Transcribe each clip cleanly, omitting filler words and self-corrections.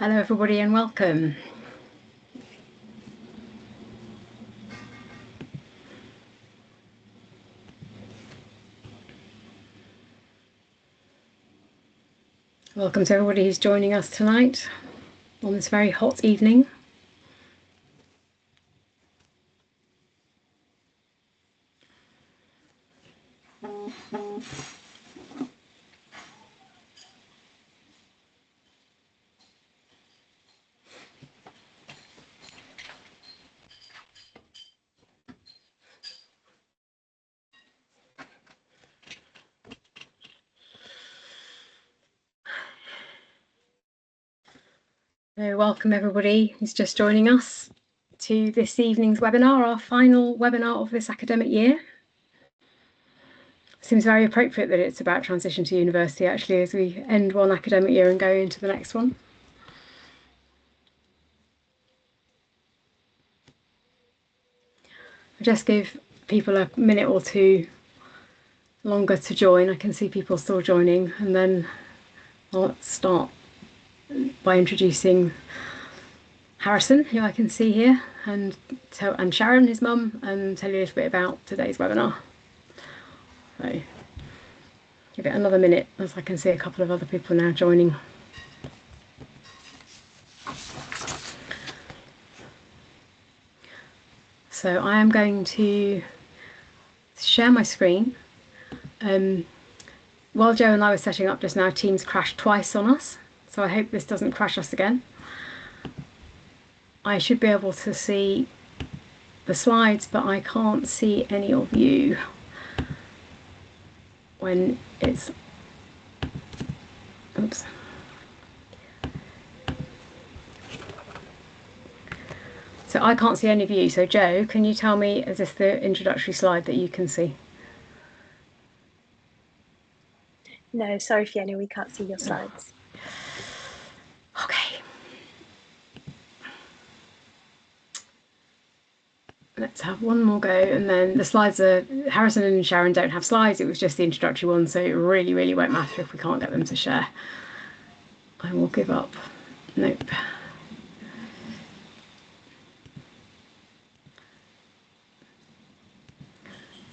Hello everybody and welcome. Welcome to everybody who's joining us tonight on this very hot evening. So welcome everybody who's just joining us to this evening's webinar, our final webinar of this academic year. Seems very appropriate that it's about transition to university actually, as we end one academic year and go into the next one. I'll just give people a minute or two longer to join. I can see people still joining, and then I'll start by introducing Harrison, who I can see here, and Sharon, his mum, and tell you a little bit about today's webinar. So give it another minute, as I can see a couple of other people now joining. So I am going to share my screen. While Joe and I were setting up just now, Teams crashed twice on us, so I hope this doesn't crash us again. I should be able to see the slides, but I can't see any of you when it's... Oops. So I can't see any of you. So Joe, can you tell me, is this the introductory slide that you can see? No, sorry Fiona, we can't see your slides. Okay. Let's have one more go, and then the slides are... Harrison and Sharon don't have slides, it was just the introductory one, so it really won't matter if we can't get them to share. I will give up. Nope.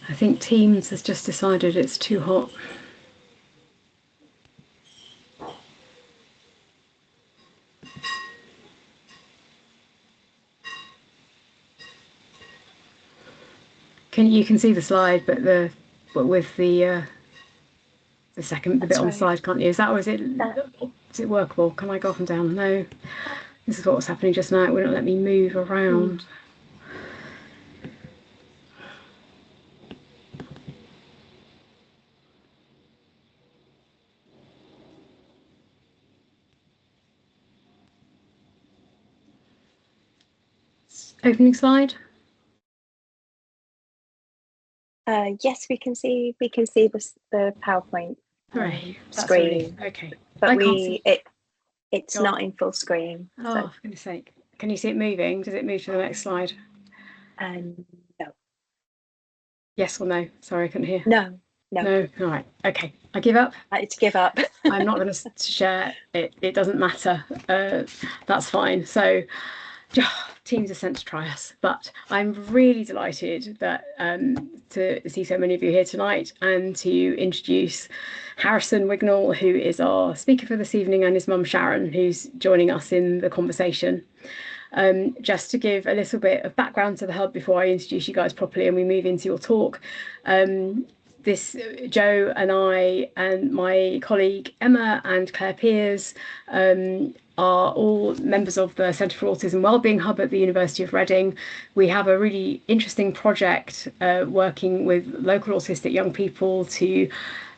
I think Teams has just decided it's too hot. You can see the slide, but with the second bit on the slide, can't you? Is it workable? Can I go up and down? No. This is what was happening just now. It wouldn't let me move around. Opening slide. Yes, we can see the PowerPoint screen. Okay, but it's not in full screen. Oh, so. For goodness sake! Can you see it moving? Does it move to the next slide? No. Yes or no? Sorry, I couldn't hear. No. All right. Okay, I give up. It's give up. I'm not going to share it. It doesn't matter. That's fine. So. Teams are sent to try us, but I'm really delighted that to see so many of you here tonight and to introduce Harrison Wignall, who is our speaker for this evening, and his mum Sharon, who's joining us in the conversation. Just to give a little bit of background to the hub before I introduce you guys properly and we move into your talk. Joe and I and my colleague Emma and Claire Piers are all members of the Centre for Autism Wellbeing Hub at the University of Reading. We have a really interesting project working with local autistic young people to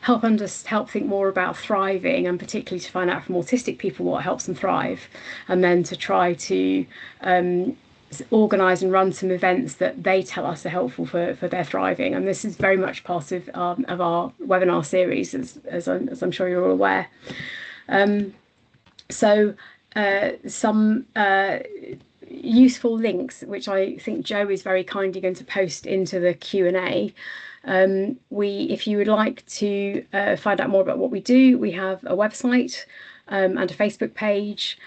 help think more about thriving, and particularly to find out from autistic people what helps them thrive, and then to try to organise and run some events that they tell us are helpful for their thriving. And this is very much part of our webinar series, as I'm sure you're all aware. Some useful links, which I think Joe is very kindly going to post into the Q&A. If you would like to find out more about what we do, we have a website, and a Facebook page.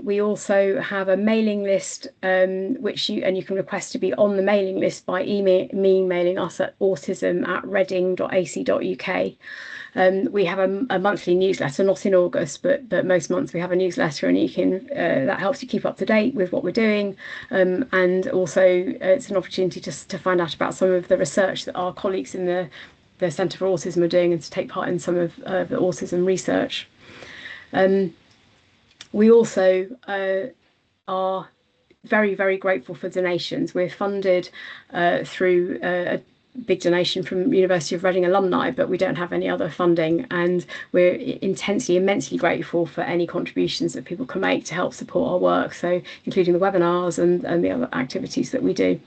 We also have a mailing list, which you can request to be on the mailing list by emailing us at autism@reading.ac.uk. We have a monthly newsletter, not in August, but most months we have a newsletter, and you can that helps you keep up to date with what we're doing, and also it's an opportunity just to find out about some of the research that our colleagues in the Centre for Autism are doing, and to take part in some of the autism research. We also are very, very grateful for donations. We're funded through a big donation from University of Reading alumni, but we don't have any other funding, and we're immensely grateful for any contributions that people can make to help support our work, so including the webinars and the other activities that we do.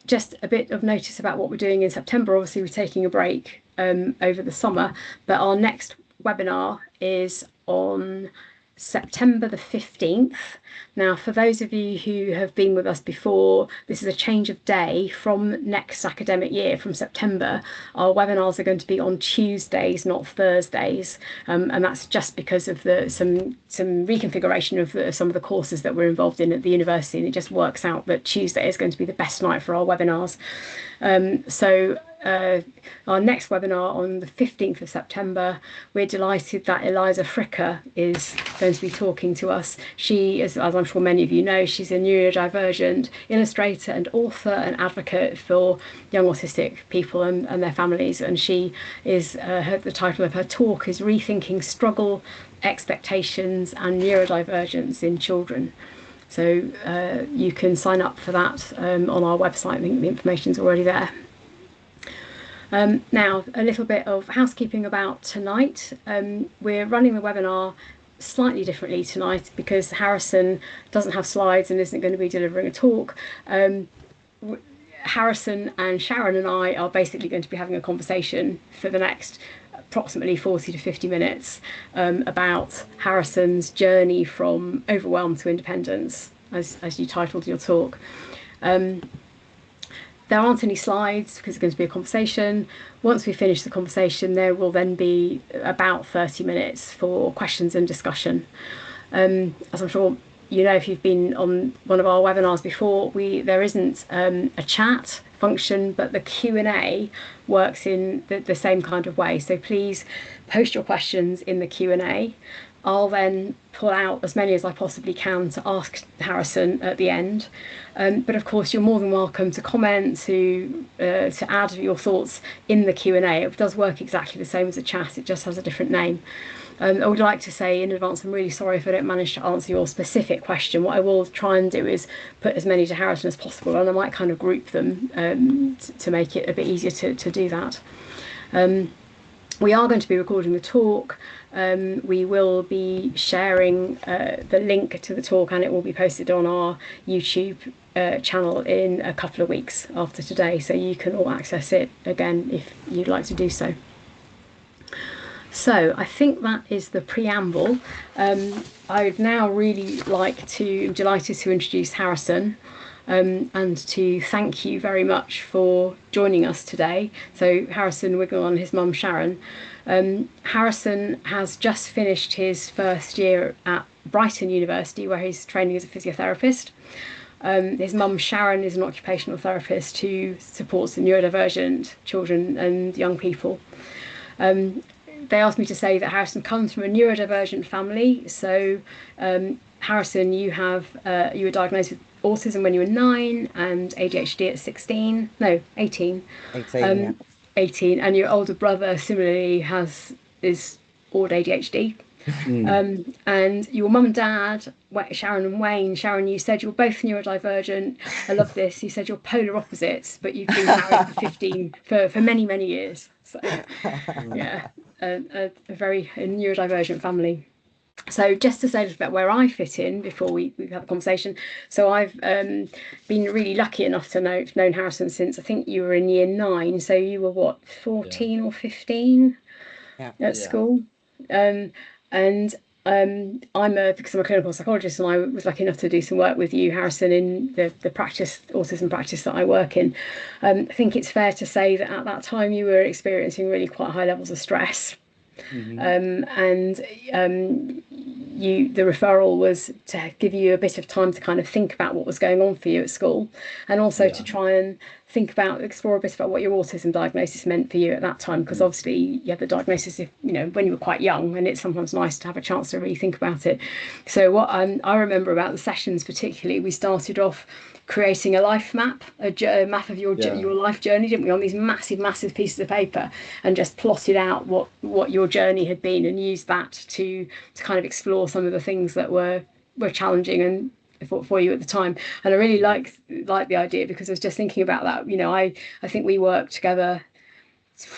Just a bit of notice about what we're doing in September. Obviously we're taking a break over the summer, but our next webinar is on September the 15th. Now, for those of you who have been with us before, this is a change of day from next academic year, from September. Our webinars are going to be on Tuesdays, not Thursdays, and that's just because of some reconfiguration of some of the courses that we're involved in at the university, and it just works out that Tuesday is going to be the best night for our webinars. Our next webinar on the 15th of September, we're delighted that Eliza Fricker is going to be talking to us. She, as I'm sure many of you know, she's a neurodivergent illustrator and author and advocate for young autistic people and their families, and she is the title of her talk is Rethinking Struggle, Expectations and Neurodivergence in Children. So you can sign up for that on our website. I think the information's already there. Now, a little bit of housekeeping about tonight. We're running the webinar slightly differently tonight because Harrison doesn't have slides and isn't going to be delivering a talk. Harrison and Sharon and I are basically going to be having a conversation for the next approximately 40 to 50 minutes about Harrison's journey from overwhelm to independence, as you titled your talk. There aren't any slides because it's going to be a conversation. Once we finish the conversation, there will then be about 30 minutes for questions and discussion. As I'm sure you know, if you've been on one of our webinars before, there isn't a chat function, but the Q&A works in the same kind of way. So please post your questions in the Q&A. I'll then pull out as many as I possibly can to ask Harrison at the end. But of course, you're more than welcome to comment, to add your thoughts in the Q&A. It does work exactly the same as a chat, it just has a different name. I would like to say in advance, I'm really sorry if I don't manage to answer your specific question. What I will try and do is put as many to Harrison as possible, and I might kind of group them to make it a bit easier to do that. We are going to be recording the talk. We will be sharing the link to the talk, and it will be posted on our YouTube channel in a couple of weeks after today, so you can all access it again if you'd like to do so. So I think that is the preamble. I would now really delighted to introduce Harrison. And to thank you very much for joining us today. So Harrison Wignall and his mum Sharon. Harrison has just finished his first year at Brighton University, where he's training as a physiotherapist. His mum Sharon is an occupational therapist who supports the neurodivergent children and young people. They asked me to say that Harrison comes from a neurodivergent family. So Harrison, you were diagnosed with autism when you were 9 and ADHD at 18. 18, yeah. 18, and your older brother similarly is AuDHD. And your mum and dad, Sharon and Wayne. Sharon, you said you're both neurodivergent. I love this. You said you're polar opposites, but you've been married for many years. So yeah, a very neurodivergent family. So just to say a little bit where I fit in before we have a conversation. So I've been really lucky enough to known Harrison since I think you were in year 9. So you were what, 14 or 15 at school? And because I'm a clinical psychologist, and I was lucky enough to do some work with you, Harrison, in the autism practice that I work in. I think it's fair to say that at that time you were experiencing really quite high levels of stress. And the referral was to give you a bit of time to kind of think about what was going on for you at school, and also to try and explore a bit about what your autism diagnosis meant for you at that time, because obviously you had the diagnosis when you were quite young, and it's sometimes nice to have a chance to really think about it. So what I remember about the sessions particularly, we started off creating a life map, a map of your life journey, didn't we, on these massive pieces of paper, and just plotted out what your journey had been, and used that to kind of explore some of the things that were challenging and for you at the time. And I really like the idea, because I was just thinking about that. I think we worked together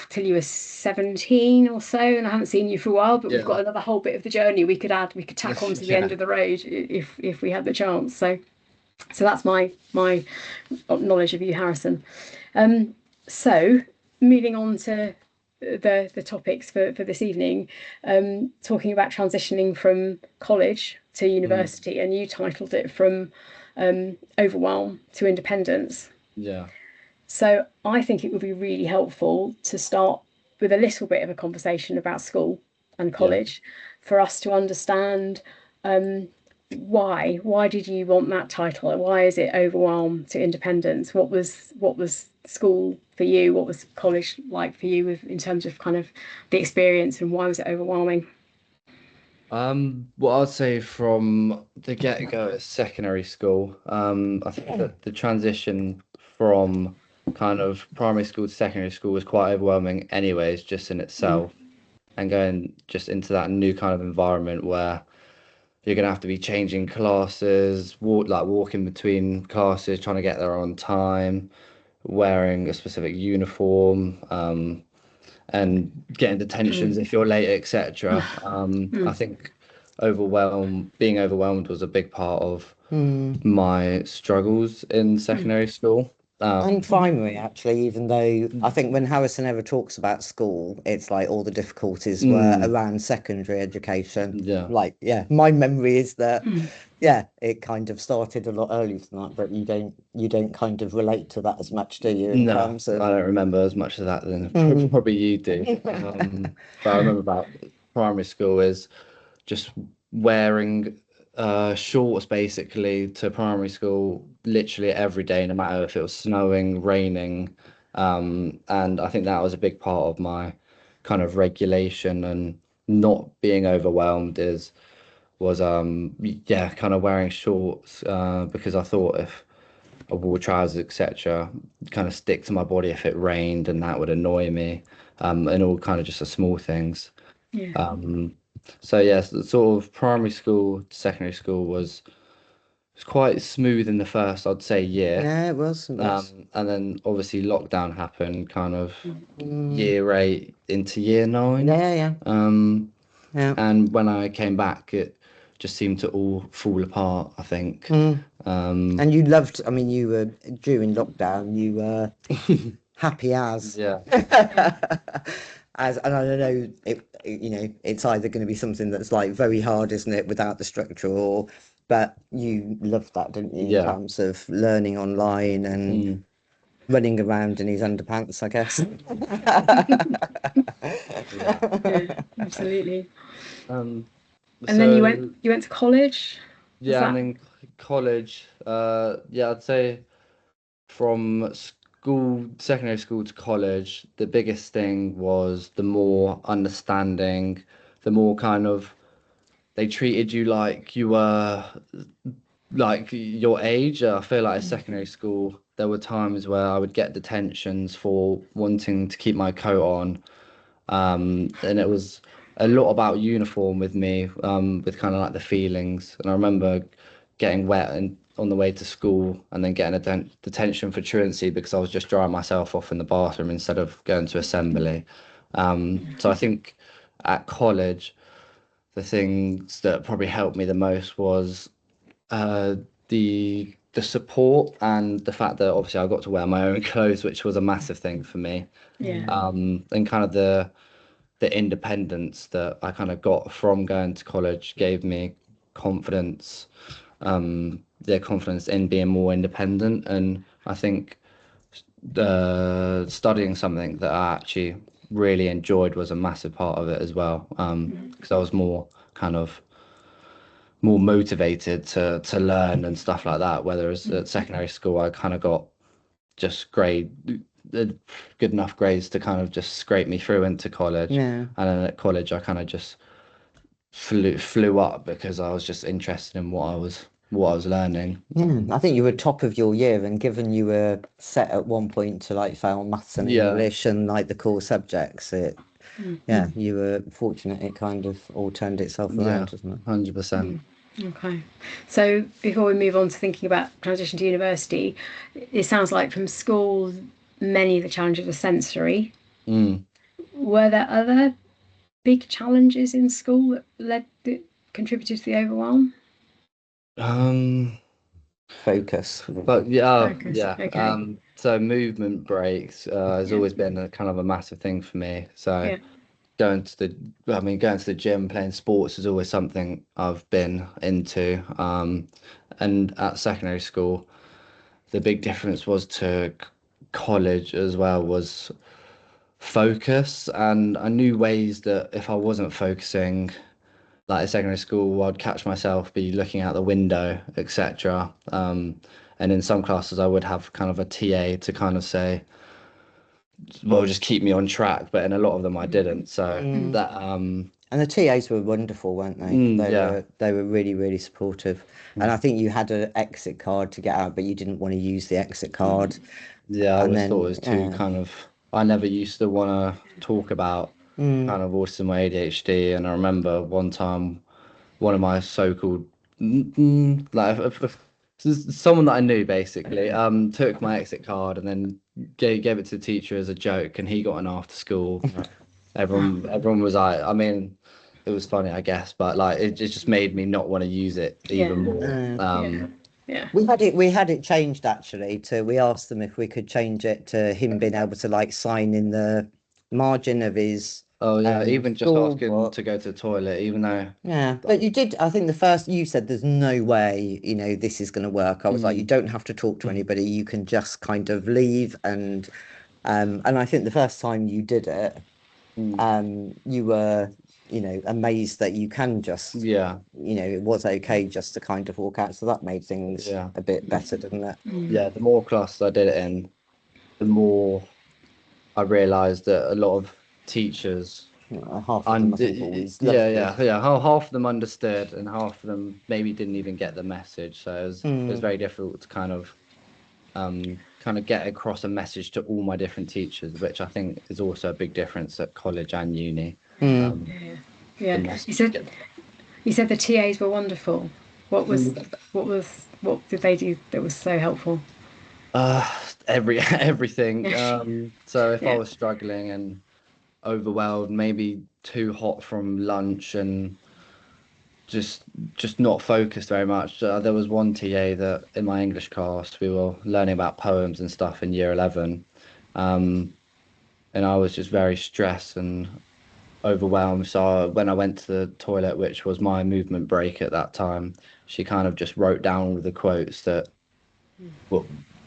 till you were 17 or so, and I haven't seen you for a while, but we've got another whole bit of the journey we could tack on to the end of the road if we had the chance. So that's my knowledge of you, Harrison. So moving on to the topics for this evening, talking about transitioning from college to university, and you titled it From Overwhelm to Independence. Yeah. So I think it would be really helpful to start with a little bit of a conversation about school and college, for us to understand why did you want that title? Why is it Overwhelm to Independence? What was school for you? What was college like for you in terms of kind of the experience, and why was it overwhelming? Well, I'd say from the get-go at secondary school, I think that the transition from kind of primary school to secondary school was quite overwhelming anyways, just in itself, and going just into that new kind of environment where you're gonna have to be changing classes, walking between classes, trying to get there on time, wearing a specific uniform, and getting detentions if you're late, etc. I think being overwhelmed was a big part of my struggles in secondary school. And primary, actually, even though I think when Harrison ever talks about school, it's like all the difficulties were around secondary education. Yeah. Like, my memory is that, it kind of started a lot earlier than that, but you don't kind of relate to that as much, do you? No, terms of... I don't remember as much of that than probably you do. But I remember about primary school is just wearing shorts basically to primary school literally every day, no matter if it was snowing, raining. And I think that was a big part of my kind of regulation and not being overwhelmed was kind of wearing shorts, because I thought if I wore trousers, etc., kind of stick to my body if it rained, and that would annoy me, and all kind of just the small things. So yes, sort of primary school to secondary school was quite smooth in the first, I'd say, year. Yeah, it was. And then obviously lockdown happened kind of year 8 into year 9. Yeah. And when I came back, it just seemed to all fall apart, I think. And you loved, I mean, you were during lockdown, you were happy as. Yeah. And I don't know, it's either going to be something that's like very hard, isn't it, without the structure, but you loved that, didn't you, in terms of learning online and running around in his underpants, I guess. Yeah, absolutely. And then you went to college? And then college, I'd say from secondary school to college, the biggest thing was the more understanding, the more kind of they treated you like you were like your age. I feel like at secondary school, there were times where I would get detentions for wanting to keep my coat on. And it was a lot about uniform with me, with kind of like the feelings. And I remember getting wet and on the way to school, and then getting a detention for truancy because I was just drying myself off in the bathroom instead of going to assembly. So I think at college, the things that probably helped me the most was the support, and the fact that obviously I got to wear my own clothes, which was a massive thing for me. Yeah. And kind of the the independence that I kind of got from going to college gave me confidence, confidence in being more independent. And I think studying something that I actually really enjoyed was a massive part of it as well. Because I was more motivated to learn and stuff like that. Whereas at secondary school, I kind of got just good enough grades to kind of just scrape me through into college. Yeah. And then at college, I kind of just flew up because I was just interested in what I was learning. Yeah, I think you were top of your year, and given you were set at one point to like fail maths and English and like the core subjects, you were fortunate. It kind of all turned itself around, doesn't it? 100%. Okay. So before we move on to thinking about transition to university, it sounds like from school, many of the challenges were sensory. Were there other big challenges in school that contributed to the overwhelm? Focus. But Focus, yeah. okay. So movement breaks has always been a kind of a massive thing for me. So going to the gym, playing sports is always something I've been into. And at secondary school, the big difference was to college as well was focus. And I knew ways that if I wasn't focusing, like at secondary school, I'd catch myself be looking out the window, etc. And in some classes, I would have kind of a TA to kind of say, well, just keep me on track. But in a lot of them, I didn't. So that And the TAs were wonderful, weren't they? They were really, really supportive. And I think you had an exit card to get out, but you didn't want to use the exit card. Yeah, I always thought it was too kind of. I never used to want to talk about kind of autism or ADHD, and I remember one time, one of my so-called someone that I knew basically took my exit card and then gave it to the teacher as a joke, and he got an after school. Everyone was like, I mean, it was funny, I guess, but like it just made me not want to use it even more. Yeah. We had it changed actually we asked them if we could change it to him being able to like sign in the margin of his even just asking to go to the toilet, even though but you did. I think the first you said there's no way this is going to work. I was like, you don't have to talk to anybody, you can just kind of leave. And I think the first time you did it, you were amazed that you can just it was okay just to kind of walk out, so that made things a bit better, didn't it? The more classes I did it in, the more I realized that a lot of teachers half of them I think always half of them understood and half of them maybe didn't even get the message, so it was very difficult to kind of get across a message to all my different teachers, which I think is also a big difference at college and uni. You said the TAs were wonderful. What did they do that was so helpful? Everything. So if I was struggling and overwhelmed, maybe too hot from lunch and just not focused very much, there was one TA that in my English class we were learning about poems and stuff in year 11, and I was just very stressed and overwhelmed. So when I went to the toilet, which was my movement break at that time, she kind of just wrote down all the quotes that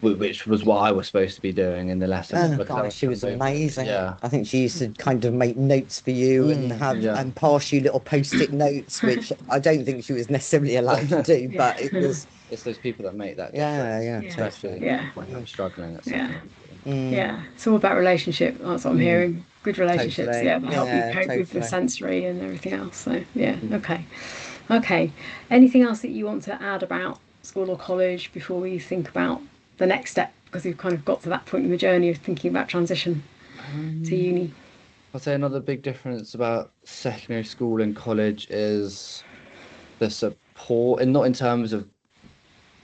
which was what I was supposed to be doing in the lesson. Gosh, she was amazing. Yeah, I think she used to kind of make notes for you and have and pass you little post-it notes, which I don't think she was necessarily allowed to do, but it's those people that make that difference, especially when I'm struggling at something. It's all about relationship. That's what I'm hearing. Good relationships, that help you cope with the sensory and everything else. So okay. Anything else that you want to add about school or college before we think about the next step, because we've kind of got to that point in the journey of thinking about transition to uni? I'd say another big difference about secondary school and college is the support, and not in terms of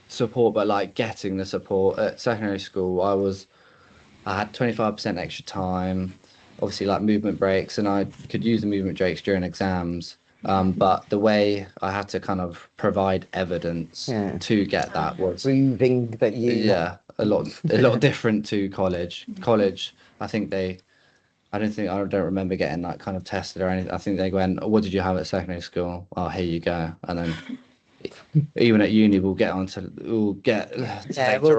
support, but like getting the support. At secondary school, I had 25% extra time, obviously like movement breaks, and I could use the movement breaks during exams. But the way I had to kind of provide evidence to get that was proving that a lot different to college. College, I think I don't remember getting that kind of tested or anything. I think they went, "Oh, what did you have at secondary school? Oh, here you go." And then even at uni, we'll get later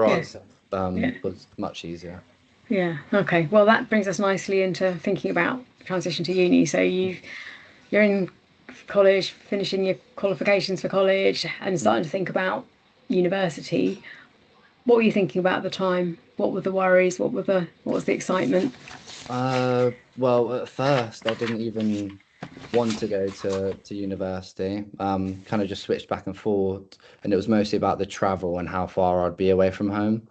on. Was much easier. Yeah. Okay. Well, that brings us nicely into thinking about transition to uni. So you're in college, finishing your qualifications for college, and starting to think about university. What were you thinking about at the time? What were the worries? What was the excitement? Well, at first, I didn't even want to go to university. Kind of just switched back and forth, and it was mostly about the travel and how far I'd be away from home.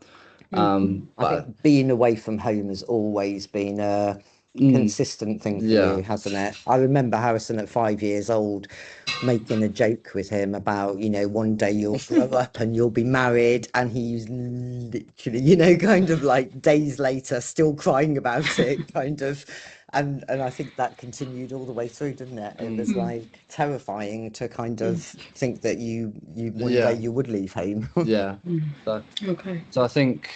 I But think being away from home has always been a consistent thing for you, hasn't it? I remember Harrison at 5 years old making a joke with him about, one day you'll grow up and you'll be married, and he's literally, kind of like days later still crying about it, kind of. And I think that continued all the way through, didn't it? It was like terrifying to kind of think that you one day you would leave home. Yeah. So I think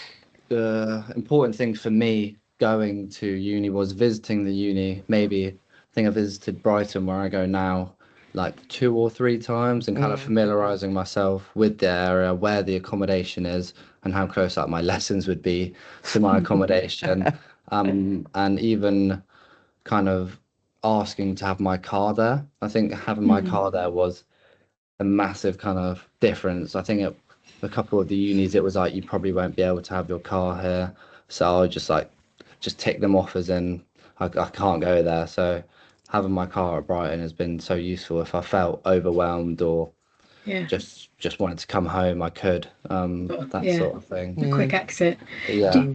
the important thing for me going to uni was visiting the uni. Maybe I think I visited Brighton, where I go now, like 2 or 3 times, and kind of familiarizing myself with the area, where the accommodation is, and how close up my lessons would be to my accommodation. And even kind of asking to have my car there. I think having my car there was a massive kind of difference. I think a couple of the unis, it was like, you probably won't be able to have your car here. So I just tick them off as in I can't go there. So having my car at Brighton has been so useful. If I felt overwhelmed or just wanted to come home, I could. That sort of thing. A quick exit. Yeah.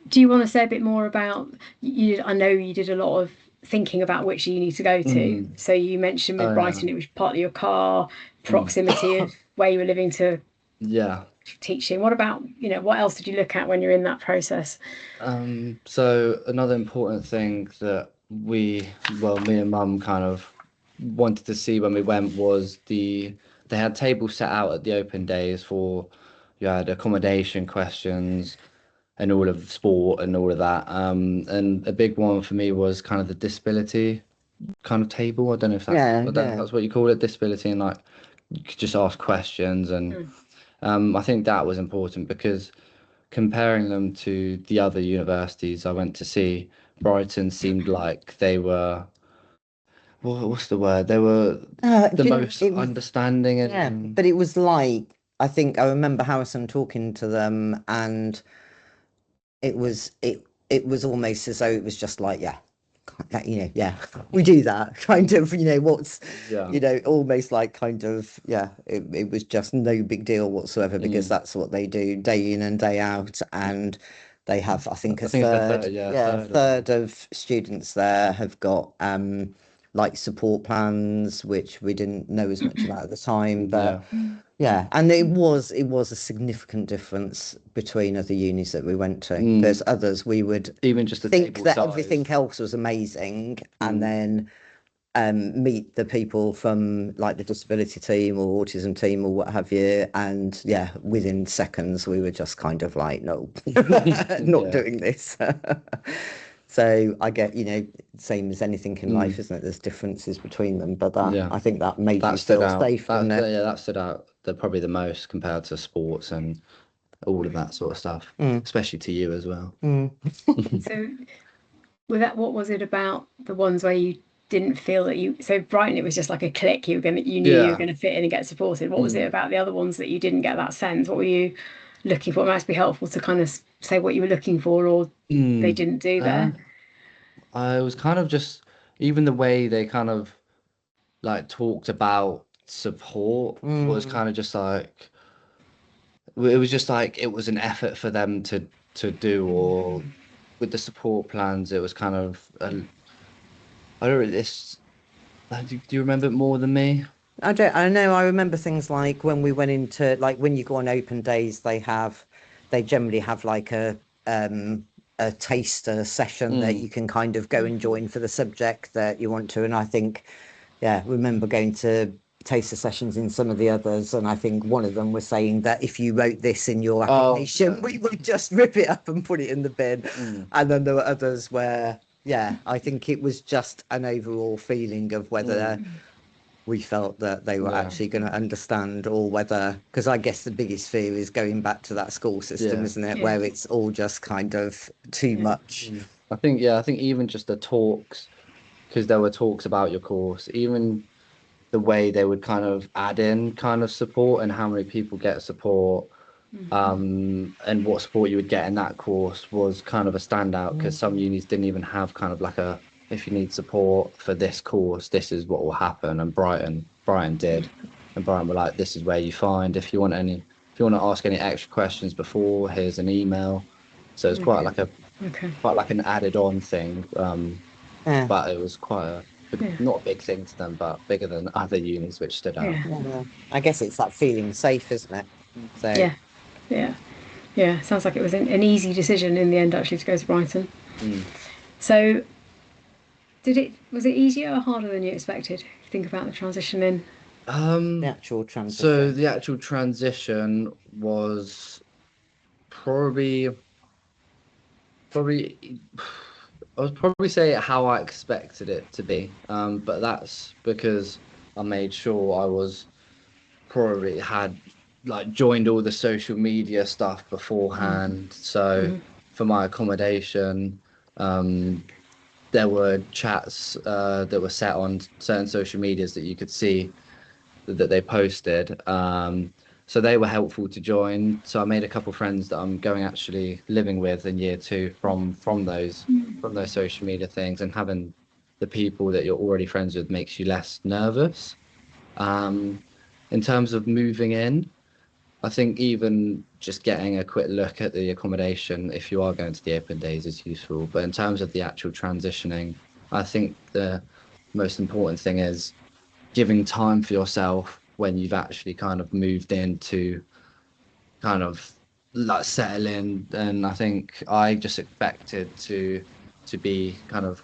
Do you want to say a bit more about you? I know you did a lot of thinking about which uni to go to. So you mentioned with Brighton, it was partly your car, proximity of where you were living to teaching. What about, what else did you look at when you're in that process? So another important thing that me and Mum kind of wanted to see when we went was they had tables set out at the open days for, you had accommodation questions and all of sport and all of that. And a big one for me was kind of the disability kind of table. I don't know if that's what you call it, disability, and like you could just ask questions. And I think that was important because comparing them to the other universities I went to see, Brighton seemed like they were, what's the word? They were the most understanding. And but it was like, I think I remember Harrison talking to them, and it was almost as though it was just like, we do that kind of, what's almost like kind of, it was just no big deal whatsoever, because that's what they do day in and day out. And they have, I think a third of students there have got like support plans, which we didn't know as much about at the time, but and it was a significant difference between other unis that we went to. There's others we would even just think that everything else was amazing, and then meet the people from like the disability team or autism team or what have you, and within seconds we were just kind of like, no, not doing this. So I get, same as anything in life, isn't it? There's differences between them, but I think that made you feel safe. That stood out probably the most compared to sports and all of that sort of stuff, especially to you as well. So with that, what was it about the ones where you didn't feel that so Brighton, it was just like a click, you knew you were going to fit in and get supported? What was it about the other ones that you didn't get that sense? What were you looking for? It might be helpful to kind of say what you were looking for, or they didn't do there. I was kind of just, even the way they kind of like talked about support was kind of just like, it was just like it was an effort for them to do. Or with the support plans, it was kind of I don't really, do you remember it more than me? I know. I remember things like when we went into, like, when you go on open days, they generally have like a taster session that you can kind of go and join for the subject that you want to. And I think, remember going to taster sessions in some of the others, and I think one of them was saying that if you wrote this in your application, we would just rip it up and put it in the bin. And then there were others where Yeah, I think it was just an overall feeling of whether we felt that they were actually going to understand, or whether, because I guess the biggest fear is going back to that school system, isn't it, where it's all just kind of too much. I think even just the talks, because there were talks about your course, even the way they would kind of add in kind of support and how many people get support, and what support you would get in that course was kind of a standout, because some unis didn't even have kind of like a, if you need support for this course, this is what will happen. And Brighton did, and Brighton were like, this is where you find, if you want to ask any extra questions before, here's an email. So it's quite like an added on thing. Yeah. But it was quite a not a big thing to them, but bigger than other unis, which stood out. Yeah. I guess it's that feeling safe, isn't it? So yeah. Sounds like it was an easy decision in the end, actually, to go to Brighton. So was it easier or harder than you expected? Think about the transition in. the actual transition. So the actual transition was probably I would probably say how I expected it to be. But that's because I made sure I was probably had like joined all the social media stuff beforehand. So for my accommodation, there were chats that were set on certain social medias that you could see that they posted. So they were helpful to join. So I made a couple friends that I'm going actually living with in year 2 from those social media things, and having the people that you're already friends with makes you less nervous. In terms of moving in, I think even just getting a quick look at the accommodation, if you are going to the open days, is useful. But in terms of the actual transitioning, I think the most important thing is giving time for yourself when you've actually kind of moved into kind of like settle in. And I think I just expected to be kind of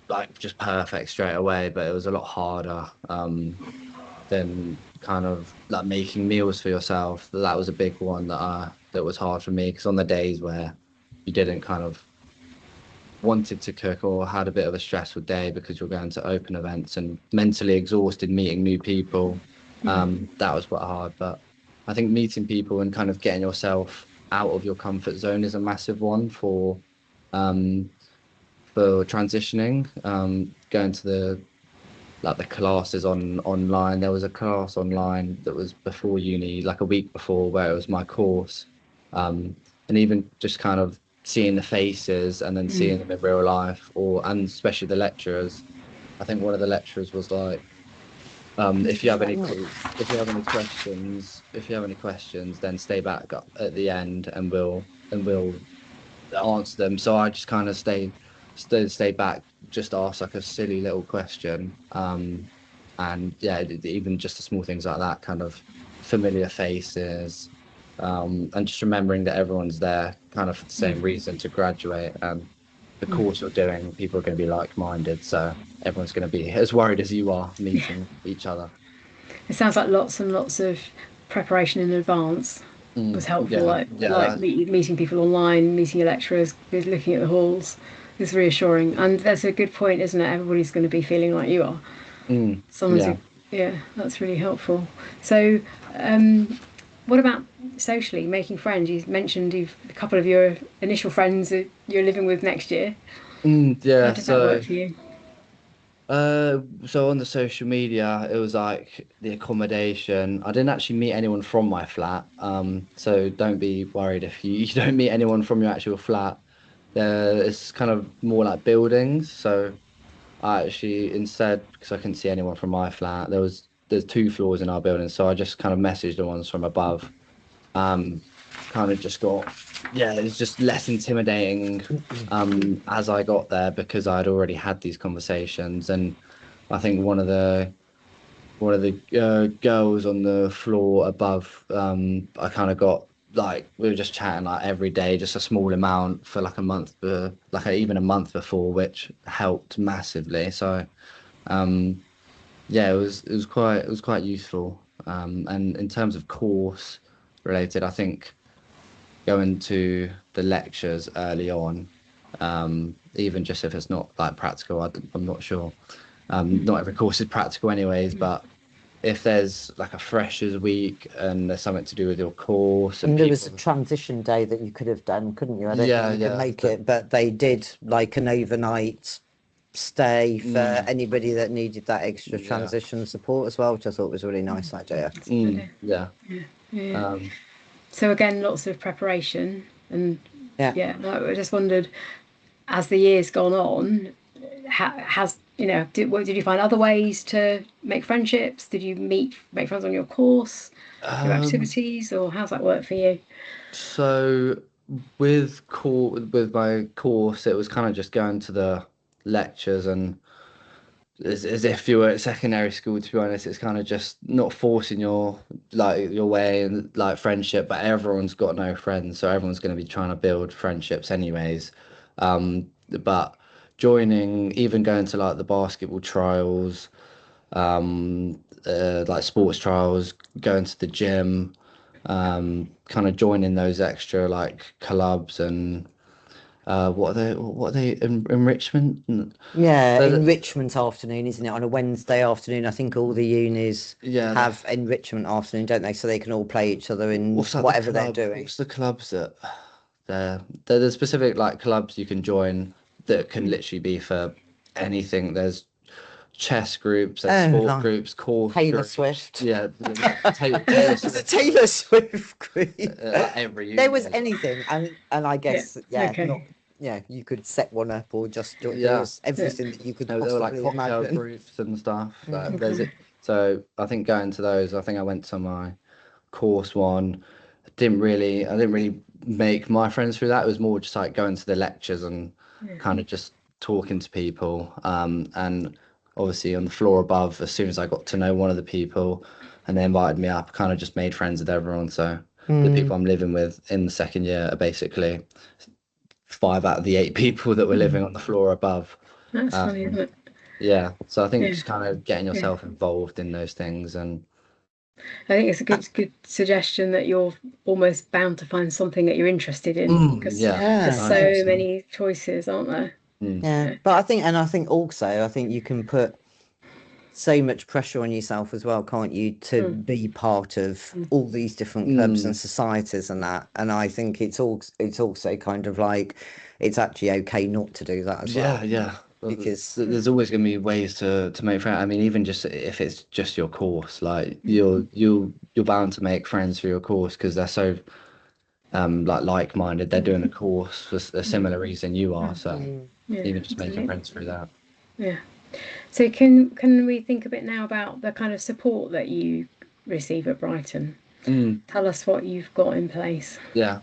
like just perfect straight away, but it was a lot harder than kind of like making meals for yourself. That was a big one that was hard for me, because on the days where you didn't kind of wanted to cook or had a bit of a stressful day because you're going to open events and mentally exhausted meeting new people, that was quite hard. But I think meeting people and kind of getting yourself out of your comfort zone is a massive one um for transitioning. Going to the classes online. There was a class online that was before uni, like a week before, where it was my course, and even just kind of seeing the faces and then seeing them in real life, and especially the lecturers. I think one of the lecturers was like, if you have any questions, then stay back up at the end and we'll answer them. So I just kind of stay back, just ask like a silly little question. And yeah, even just the small things like that, kind of familiar faces, and just remembering that everyone's there kind of for the same reason, to graduate. And the course you're doing, people are going to be like-minded, so everyone's going to be as worried as you are meeting each other. It sounds like lots and lots of preparation in advance was helpful, meeting people online, meeting your lecturers, looking at the halls is reassuring. And that's a good point, isn't it? Everybody's going to be feeling like you are. That's really helpful. So what about socially making friends? You mentioned a couple of your initial friends that you're living with next year. How did that work for you? So on the social media, it was like the accommodation. I didn't actually meet anyone from my flat. So don't be worried if you don't meet anyone from your actual flat. It's kind of more like buildings. So I actually, instead, because I couldn't see anyone from my flat, there's 2 floors in our building, so I just kind of messaged the ones from above. Kind of just got, it's just less intimidating as I got there, because I'd already had these conversations. And I think one of the girls on the floor above, I kind of got, like, we were just chatting like every day, just a small amount for like a month, even a month before, which helped massively. So it was quite useful. And in terms of course related, I think going to the lectures early on even just if it's not like practical. I'm not sure. Not every course is practical anyways, but if there's like a freshers week and there's something to do with your course And there was a transition day that you could have done, couldn't you? I don't think you could make it, but they did like an overnight stay for anybody that needed that extra transition support as well, which I thought was a really nice idea. Yeah. So again, lots of preparation, and I just wondered, as the years gone on, did you find other ways to make friendships? Did you make friends on your course, your activities, or how's that work for you? So with my course, it was kind of just going to the lectures, and as if you were at secondary school, to be honest. It's kind of just not forcing your way and like friendship, but everyone's got no friends, so everyone's going to be trying to build friendships anyways. But even going to like the basketball trials, like sports trials, going to the gym, kind of joining those extra like clubs and what are they enrichment? Enrichment afternoon, isn't it? On a Wednesday afternoon, I think all the unis have enrichment afternoon, don't they? So they can all play each other in whatever they're doing. What's the clubs that there's specific like clubs you can join that can literally be for anything. There's chess groups, there's sport groups, course Taylor Swift. Yeah, Taylor There's a Taylor Swift group. Every there was anything, and I guess you could set one up or just join. There was everything that you could possibly there were like cocktail imagine. groups and stuff. So I think going to those, I think I went to my course one. I didn't really make my friends through that. It was more just like going to the lectures and kind of just talking to people, and obviously on the floor above, as soon as I got to know one of the people and they invited me up, I kind of just made friends with everyone. So the people I'm living with in the second year are basically 5 out of the 8 people that were living on the floor above. That's funny, isn't it? Yeah, so I think just kind of getting yourself involved in those things. And I think it's a good suggestion that you're almost bound to find something that you're interested in, because there's so many choices, aren't there? But I think also you can put so much pressure on yourself as well, can't you, to be part of all these different clubs and societies and that. And I think it's also kind of like it's actually okay not to do that as well. Because there's always going to be ways to make friends. I mean, even just if it's just your course, like you're bound to make friends for your course because they're so like-minded. They're doing a course for a similar reason you are. So even just making friends through that. Yeah. So can we think a bit now about the kind of support that you receive at Brighton? Tell us what you've got in place. Yeah.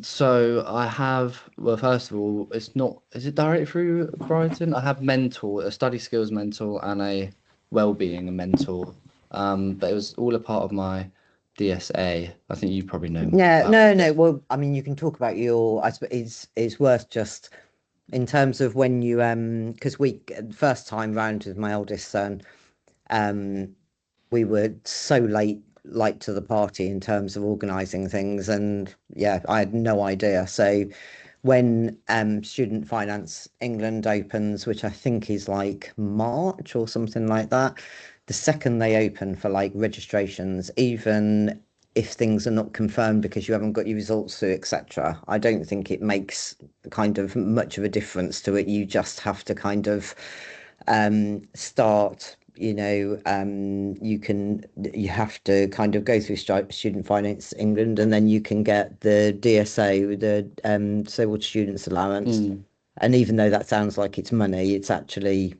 So I have, well, first of all, is it directly through Brighton? I have a study skills mentor and a well-being mentor. But it was all a part of my DSA. I think you probably know. Yeah, no. Well, I mean, you can talk about I suppose it's worth just in terms of when you because first time round with my oldest son, we were so late to the party in terms of organising things, and I had no idea. So when Student Finance England opens, which I think is like March or something like that, the second they open for like registrations, even if things are not confirmed because you haven't got your results through, etc., I don't think it makes kind of much of a difference to it. You just have to kind of start, you have to kind of go through Student Finance England, and then you can get the DSA, the Disabled Students Allowance. And even though that sounds like it's money, it's actually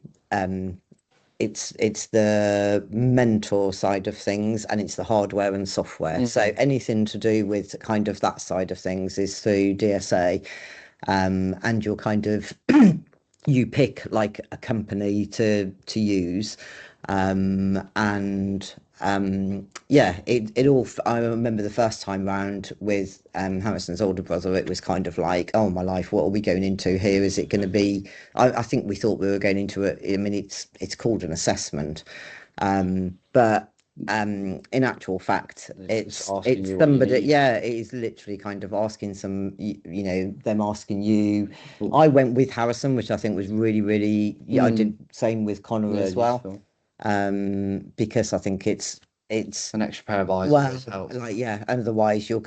it's the mentor side of things, and it's the hardware and software. So anything to do with kind of that side of things is through DSA, and you're kind of you pick like a company to use, it all. I remember the first time round with Harrison's older brother, it was kind of like, oh my life, what are we going into here? Is it going to be? I think we thought we were going into it. I mean, it's called an assessment, but in actual fact, It's it's asking it's you what you somebody, need. yeah, it is literally kind of asking them asking you. Cool. I went with Harrison, which I think was really, really, I did same with Connor Yeah, as well, useful. because I think it's An extra pair of eyes well, always helps. like, yeah, and otherwise you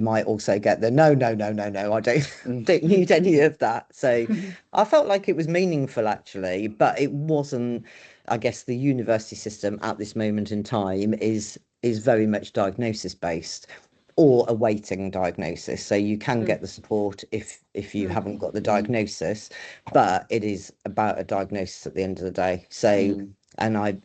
might also get the no, no, no, no, no, I don't Mm. don't need any of that. So I felt like it was meaningful actually, but it wasn't. I guess the university system at this moment in time is very much diagnosis based or awaiting diagnosis. So you can get the support if you haven't got the diagnosis, but it is about a diagnosis at the end of the day. So, and I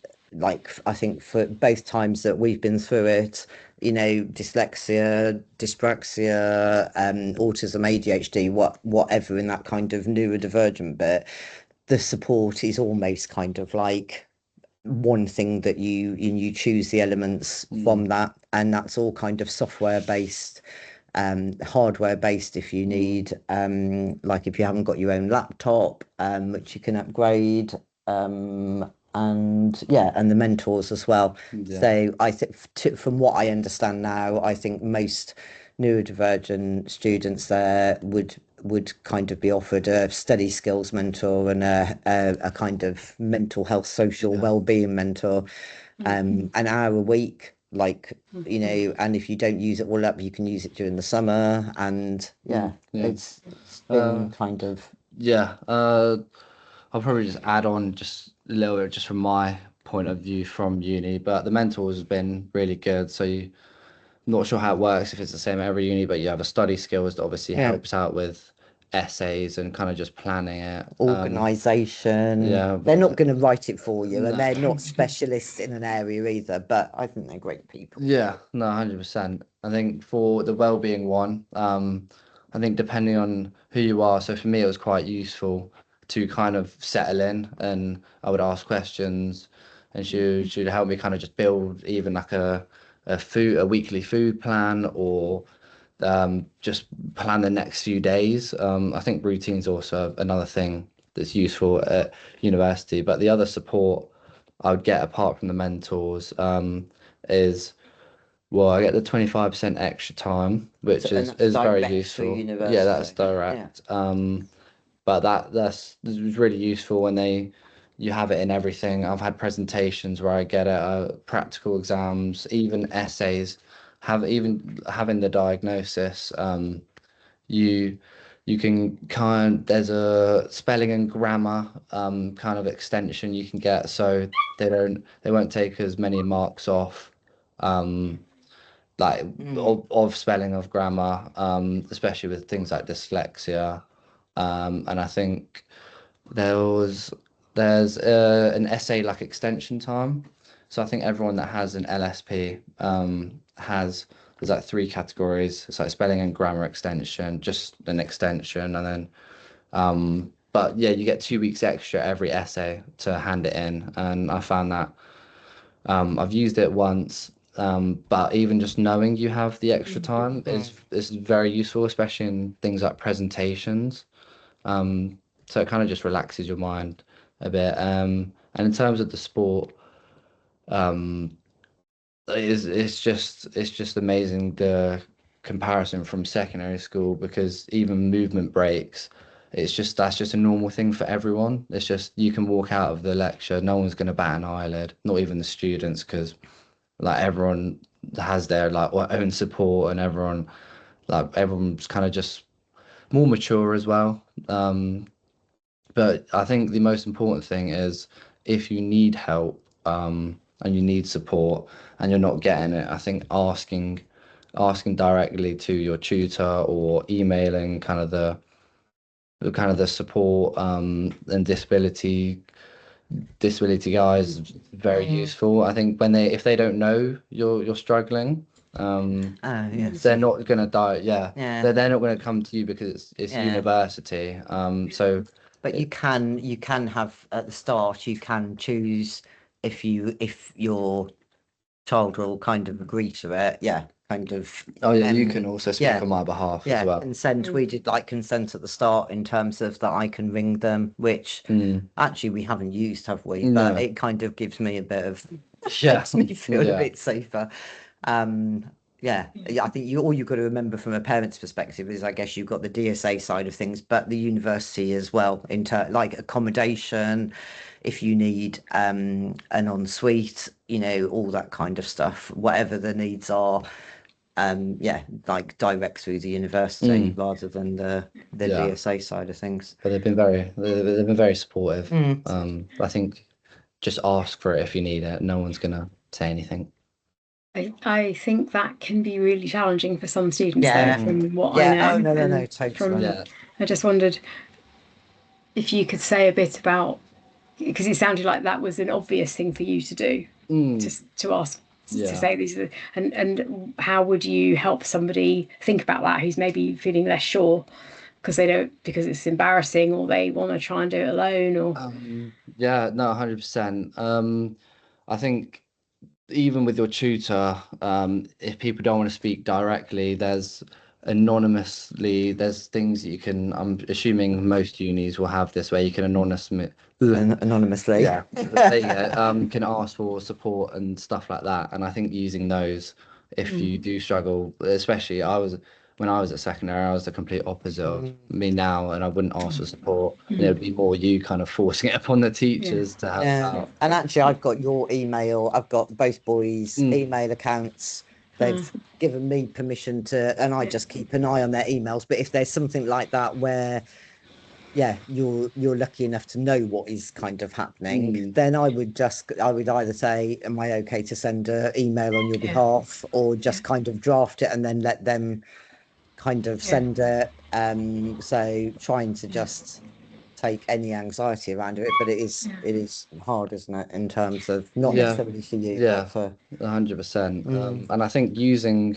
think for both times that we've been through it, dyslexia, dyspraxia, autism, ADHD, whatever in that kind of neurodivergent bit, the support is almost kind of like one thing that you choose the elements from that, and that's all kind of software based, hardware based if you need, like if you haven't got your own laptop, which you can upgrade, and yeah, and the mentors as well. So I think from what I understand now, I think most neurodivergent students there would kind of be offered a study skills mentor and a kind of mental health, social well-being mentor, an hour a week, like, and if you don't use it all up, you can use it during the summer. And it's been kind of I'll probably just add on just a little bit just from my point of view from uni, but the mentors has been really good. So I'm not sure how it works if it's the same at every uni, but you have a study skills that obviously helps out with essays and kind of just planning it. Organization. Yeah. They're not going to write it for you, and No. they're not specialists in an area either, but I think they're great people. Yeah, no, 100%. I think for the well-being one, I think depending on who you are, so for me it was quite useful to kind of settle in, and I would ask questions, and she'd help me kind of just build even like a weekly food plan, or just plan the next few days. I think routine's also another thing that's useful at university, but the other support I would get apart from the mentors, is, well, I get the 25% extra time, which And is that's very direct through useful. Yeah, that's university. direct. But that's was really useful when you have it in everything. I've had presentations where I get it, practical exams, even essays, even having the diagnosis. You you can there's a spelling and grammar kind of extension you can get, so they won't take as many marks off, like of spelling, of grammar, especially with things like dyslexia. And I think there's an essay like extension time. So I think everyone that has an LSP there's like three categories. It's like spelling and grammar extension, just an extension, and then but yeah, you get 2 weeks extra every essay to hand it in, and I found that I've used it once, but even just knowing you have the extra time is very useful, especially in things like presentations. So it kind of just relaxes your mind a bit. And in terms of the sport, um, it's just amazing the comparison from secondary school, because even movement breaks, that's just a normal thing for everyone. It's just you can walk out of the lecture, no one's going to bat an eyelid, not even the students, because like everyone has their like own support, and everyone's kind of just more mature as well. But I think the most important thing is, if you need help, and you need support and you're not getting it, I think asking directly to your tutor, or emailing kind of the support, and disability guys is very useful. I think if they don't know you're struggling, Yes. they're not gonna die. Yeah, Yeah. they're not gonna come to you, because it's university. But you can have at the start, you can choose if your child will kind of agree to it. Yeah, kind of. Oh yeah, you can also speak yeah, on my behalf as yeah, well. consent. We did like consent at the start in terms of that I can ring them, which actually we haven't used, have we? But No. it kind of gives me a bit of Yeah. Makes me feel Yeah. a bit safer. Yeah, I think all you've got to remember from a parent's perspective is, I guess, you've got the DSA side of things, but the university as well, like accommodation, if you need an ensuite, all that kind of stuff, whatever the needs are. Yeah, like direct through the university rather than the Yeah. DSA side of things. But they've been very supportive. I think just ask for it if you need it. No one's gonna say anything. I think that can be really challenging for some students, Yeah. though, from what I Yeah. know. Oh, no, And totally. Yeah. I just wondered if you could say a bit about, because it sounded like that was an obvious thing for you to do, to ask, Yeah. to say these, and how would you help somebody think about that who's maybe feeling less sure because it's embarrassing, or they want to try and do it alone, or Yeah, no, 100%. I think even with your tutor, if people don't want to speak directly, there's things that you can, I'm assuming most unis will have this, where you can anonymously, Anonymously. can ask for support and stuff like that. And I think using those, if you do struggle, especially when I was at secondary, I was the complete opposite of me now, and I wouldn't ask for support. And it would be more you kind of forcing it upon the teachers to help out. And actually, I've got your email. I've got both boys' email accounts. They've given me permission to, and I just keep an eye on their emails. But if there's something like that where, you're lucky enough to know what is kind of happening, then I would either say, am I okay to send an email on your behalf, or just kind of draft it and then let them kind of send it. So trying to just take any anxiety around it, but it is hard, isn't it, in terms of not necessarily for you, but for 100%. And I think using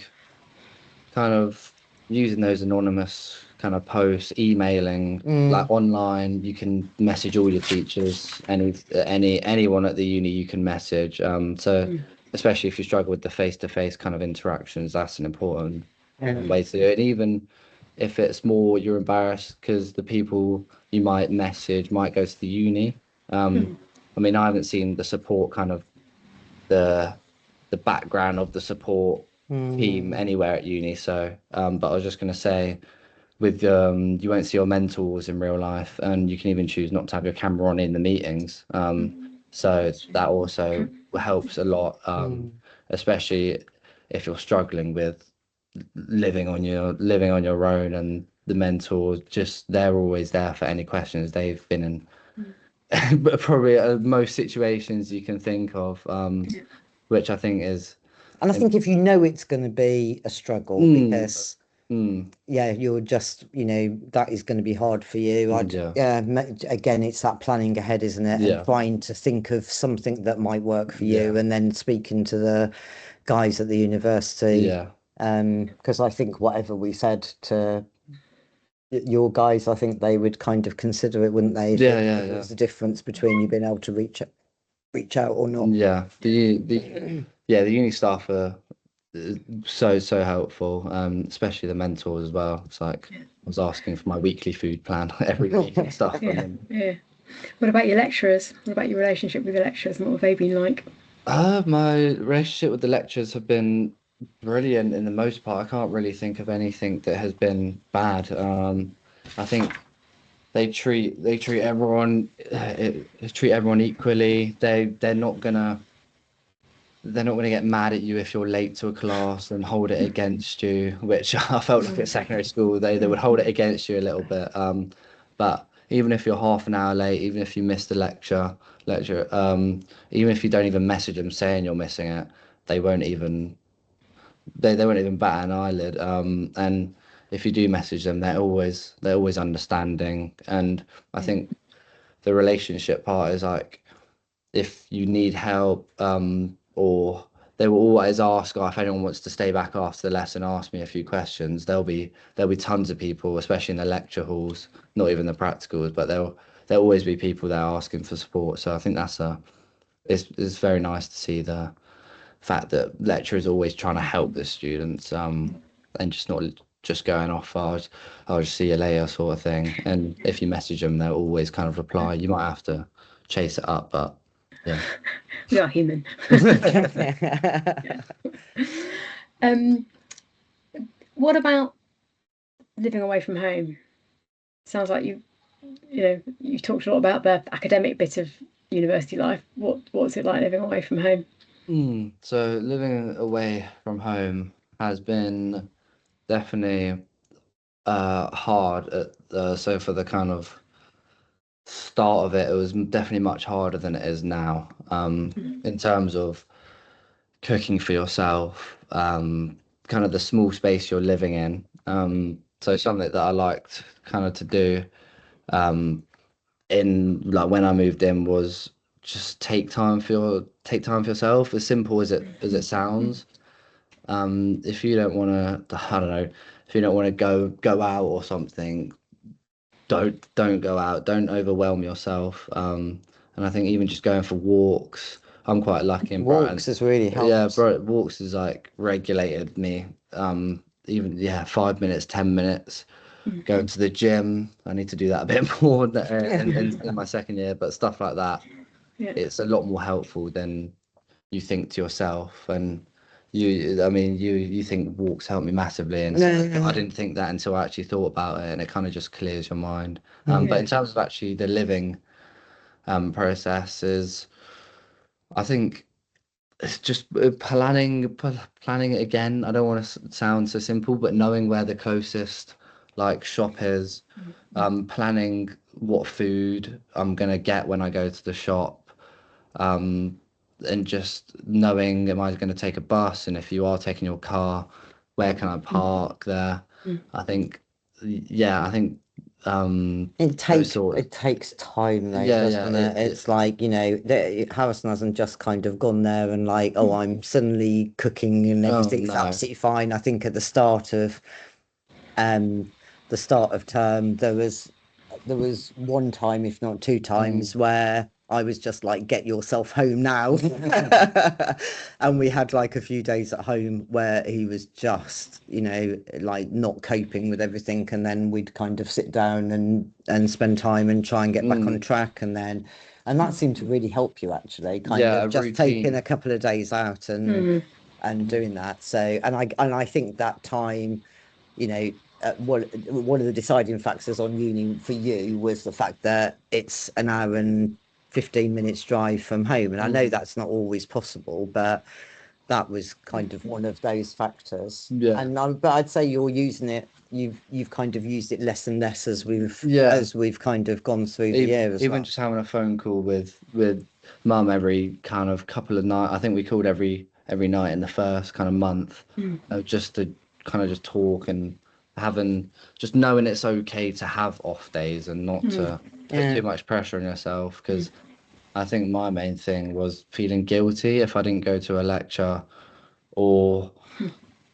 those anonymous kind of posts, emailing, like online, you can message all your teachers, anyone at the uni you can message. So especially if you struggle with the face-to-face kind of interactions, that's an important way to do it. And even if it's more you're embarrassed because the people you might message might go to the uni. I mean, I haven't seen the support kind of the background of the support team anywhere at uni. So, but I was just going to say, with you won't see your mentors in real life, and you can even choose not to have your camera on in the meetings. So that also helps a lot, especially if you're struggling with living on your own, and the mentors they're always there for any questions. They've been in probably most situations you can think of, which I think is. And I think if you know it's going to be a struggle, because you're just, that is going to be hard for you. Again, it's that planning ahead, isn't it? And trying to think of something that might work for you, and then speaking to the guys at the university. Because I think whatever we said to your guys, I think they would kind of consider it, wouldn't they? If there's a difference between you being able to reach out or not. The uni staff are so helpful, especially the mentors as well. It's like I was asking for my weekly food plan every week and stuff. What about your lecturers? What about your relationship with the lecturers, and what have they been like? My relationship with the lecturers have been brilliant in the most part. I can't really think of anything that has been bad. I think they treat everyone equally. They're not gonna get mad at you if you're late to a class and hold it against you, which I felt like at secondary school they would hold it against you a little bit. But even if you're half an hour late, even if you missed the lecture, even if you don't even message them saying you're missing it, they won't even bat an eyelid. And if you do message them, they're always understanding. And I think the relationship part is like, if you need help, or they will always ask, if anyone wants to stay back after the lesson, ask me a few questions. There'll be tons of people, especially in the lecture halls, not even the practicals, but there'll always be people there asking for support. So I think it's very nice to see the fact that lecturers are always trying to help the students, and just not just going off, I'll just see you later sort of thing. And if you message them, they'll always kind of reply. You might have to chase it up, but Yeah. We are human. What about living away from home? Sounds like you've talked a lot about the academic bit of university life. What's it like living away from home? So living away from home has been definitely hard so for the kind of start of it, it was definitely much harder than it is now. In terms of cooking for yourself, kind of the small space you're living in. So something that I liked kind of to do in like when I moved in was just take time for yourself, as simple as it sounds. If you don't want to, I don't know, if you don't want to go out or something, don't go out, don't overwhelm yourself. And I think even just going for walks, I'm quite lucky in Brighton. Walks has really Yeah, helped. bro, walks is like regulated me. Even 5 minutes, 10 minutes. Going to the gym, I need to do that a bit more in my second year, but stuff like that, Yeah. it's a lot more helpful than you think to yourself. And you think walks help me massively, and I didn't think that until I actually thought about it, and it kind of just clears your mind. But in terms of actually the living process is, I think it's just planning it again. I don't want to sound so simple, but knowing where the closest like shop is, planning what food I'm gonna get when I go to the shop, um, and just knowing, am I going to take a bus? And if you are taking your car, where can I park there? I think, I think It takes time though, doesn't it? It's like, Harrison hasn't just kind of gone there and like, oh, I'm suddenly cooking and everything's no. absolutely fine. I think at the start of term there was one time, if not two times, where I was just like, get yourself home now. And we had like a few days at home where he was just, like not coping with everything. And then we'd kind of sit down and spend time and try and get back on track. And that seemed to really help you actually, kind of just taking a couple of days out and doing that. So, and I think that time, one of the deciding factors on uni for you was the fact that it's an hour and 15 minutes drive from home. And I know that's not always possible, but that was kind of one of those factors. But I'd say you're using it. You've kind of used it less and less as we've kind of gone through the year as well. Even just having a phone call with mum every kind of couple of nights. I think we called every night in the first kind of month, just to kind of just talk, and just knowing it's okay to have off days and not to put too much pressure on yourself. Because I think my main thing was feeling guilty if I didn't go to a lecture, or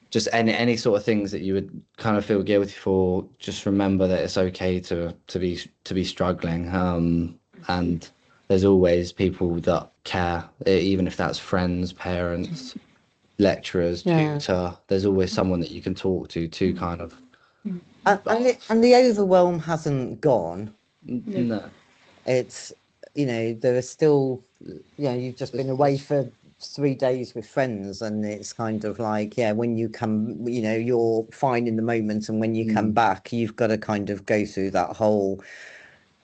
just any sort of things that you would kind of feel guilty for. Just remember that it's okay to be struggling, and there's always people that care, even if that's friends, parents, lecturers, tutor. There's always someone that you can talk to kind of. And the overwhelm hasn't gone. No. It's, there are still, you've just been away for 3 days with friends, and it's kind of like, when you come, you're fine in the moment, and when you come back, you've got to kind of go through that whole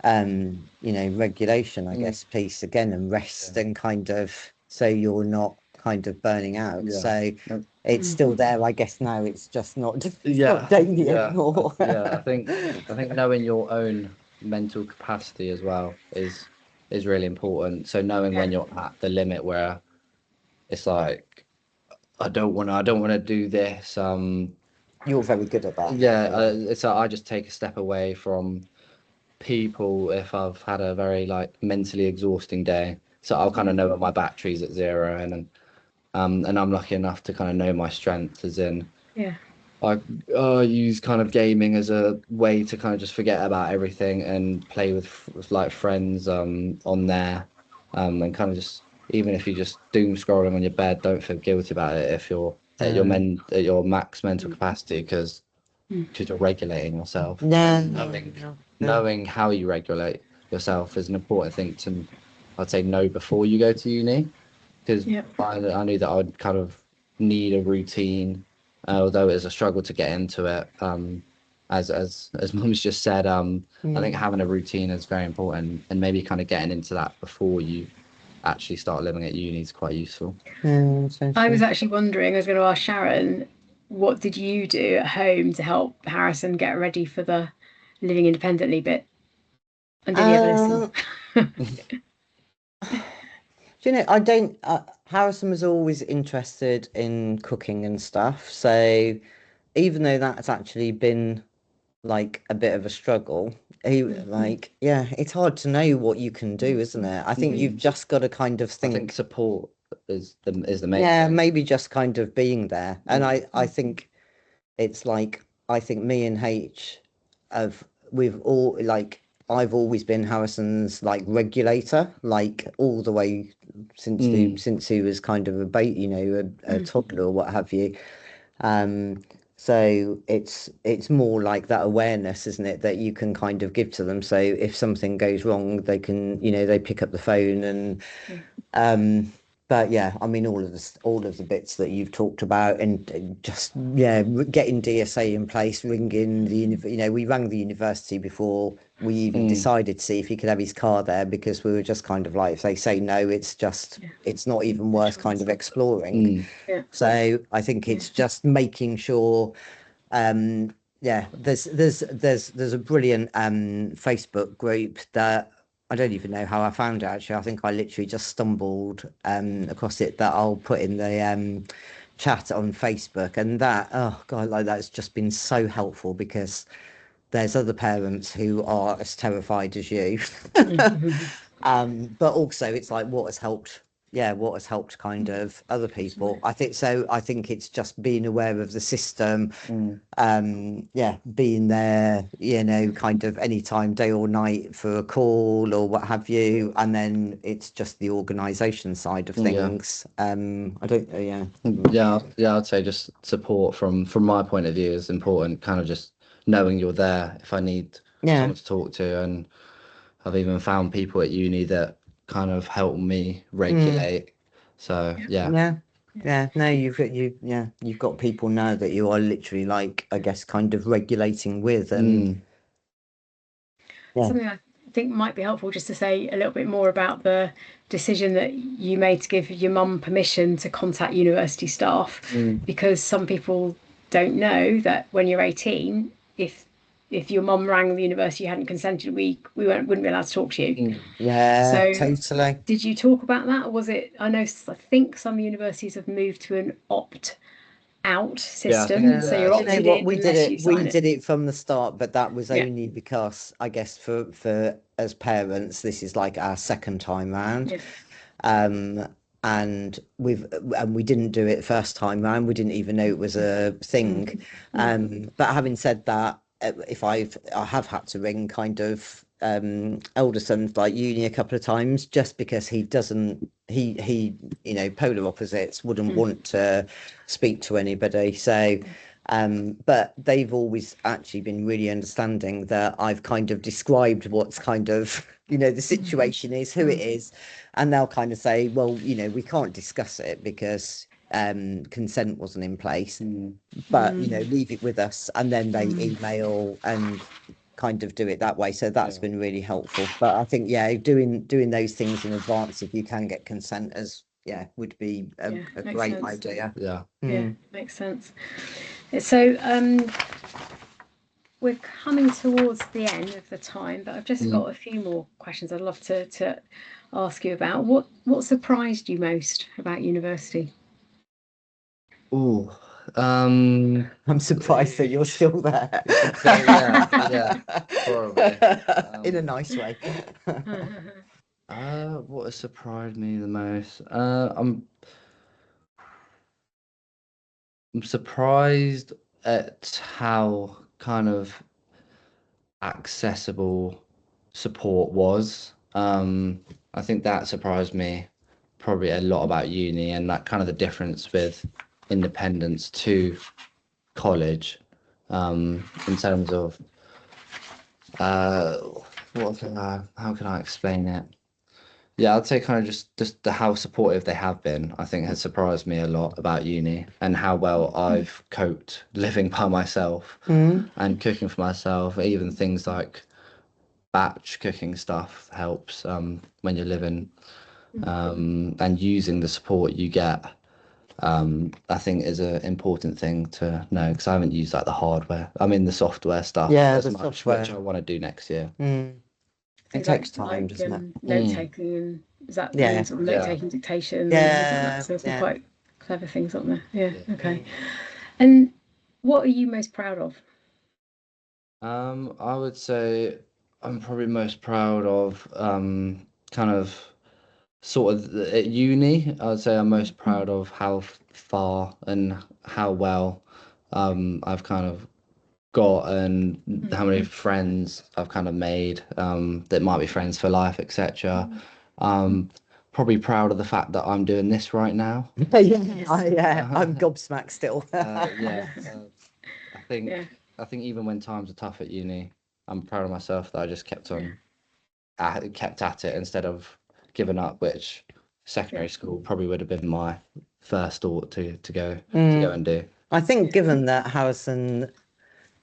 regulation, I guess, piece again, and rest, and kind of, so you're not kind of burning out. So it's still there, I guess. Now it's just not daily anymore. I think knowing your own mental capacity as well is really important. So knowing when you're at the limit where it's like, I don't want to do this. You're very good at that. It's I just take a step away from people if I've had a very like mentally exhausting day. So I'll kind of know when my battery's at 0, and I'm lucky enough to kind of know my strength, as in I use kind of gaming as a way to kind of just forget about everything and play with like friends on there, and kind of just, even if you're just doom scrolling on your bed, don't feel guilty about it if you're at your max mental capacity, because you're regulating yourself. Knowing how you regulate yourself is an important thing I'd say know before you go to uni, because Yeah. I knew that I would kind of need a routine, although it was a struggle to get into it. As Mum's just said, I think having a routine is very important, and maybe kind of getting into that before you actually start living at uni is quite useful. I was actually wondering, I was going to ask Sharon, what did you do at home to help Harrison get ready for the living independently bit? And did he ever listen? Do you know, I don't, Harrison was always interested in cooking and stuff. So even though that's actually been like a bit of a struggle, he like, yeah, it's hard to know what you can do, isn't it? I think you've just got to kind of I think support is the main thing. maybe just kind of being there. And I think it's like, I think me and H we've all like, I've always been Harrison's like regulator, like all the way since he was kind of a toddler or what have you. So it's more like that awareness, isn't it, that you can kind of give to them. So if something goes wrong, they can, they pick up the phone and but yeah, I mean all of the bits that you've talked about, and just getting DSA in place, ringing we rang the university before we even decided to see if he could have his car there, because we were just kind of like, if they say no, it's not even worth kind of exploring. So I think it's just making sure. There's a brilliant Facebook group that I don't even know how I found it, actually. I think I literally just stumbled across it, that I'll put in the chat on Facebook, and that, oh God, like that's just been so helpful, because there's other parents who are as terrified as you. But also it's like what has helped kind of other people. I think it's just being aware of the system, being there, kind of anytime, day or night, for a call or what have you. And then it's just the organisation side of things. I'd say just support from my point of view is important, kind of just knowing you're there if I need someone to talk to. And I've even found people at uni that kind of help me regulate. So no, you've got people now that you are literally, like, I guess, kind of regulating with. And something I think might be helpful, just to say a little bit more about the decision that you made to give your mum permission to contact university staff, because some people don't know that when you're 18, if your mum rang the university, you hadn't consented, we wouldn't be allowed to talk to you. So totally. Did you talk about that, or was it? I think some universities have moved to an opt-out system. So you're opted in. We did it from the start, but that was only because, I guess, for as parents, this is like our second time round. And we didn't do it first time round. We didn't even know it was a thing. But having said that, if I have had to ring kind of elder sons like uni a couple of times, just because he polar opposites, wouldn't want to speak to anybody. So but they've always actually been really understanding that I've kind of described what's kind of the situation is, who it is, and they'll kind of say, well, we can't discuss it because consent wasn't in place, but leave it with us. And then they email and kind of do it that way. So that's been really helpful. But I think doing those things in advance, if you can get consent, would be a great idea. Makes sense. So we're coming towards the end of the time, but I've just got a few more questions I'd love to ask you about. What surprised you most about university? I'm surprised that you're still there. Probably. In a nice way. What has surprised me the most? I'm surprised at how kind of accessible support was. I think that surprised me probably a lot about uni, and that kind of the difference with independence to college, in terms of how can I explain it? Yeah, I'd say kind of just the how supportive they have been, I think has surprised me a lot about uni and how well I've coped living by myself Mm. and cooking for myself. Even things like batch cooking stuff helps when you're living and using the support you get. I think is an important thing to know because I haven't used like the hardware. I mean the software stuff Yeah, as the much, software. which I want to do next year. Mm. It Things takes time, doesn't it? note taking, and is that Yeah. sort of note Yeah. taking, dictation, and things like that. Yeah. So some Yeah. quite clever things on there. Yeah. Yeah. Okay. And what are you most proud of? I would say I'm probably most proud of kind of sort of at uni. I would say I'm most proud of how far and how well I've kind of got and how many friends I've kind of made that might be friends for life, etc. Probably proud of the fact that I'm doing this right now. Yeah, I'm gobsmacked still. Yeah, I think Yeah. I think even when times are tough at uni, I'm proud of myself that I just kept kept at it instead of giving up, which secondary school probably would have been my first thought to go and do. I think given that Harrison,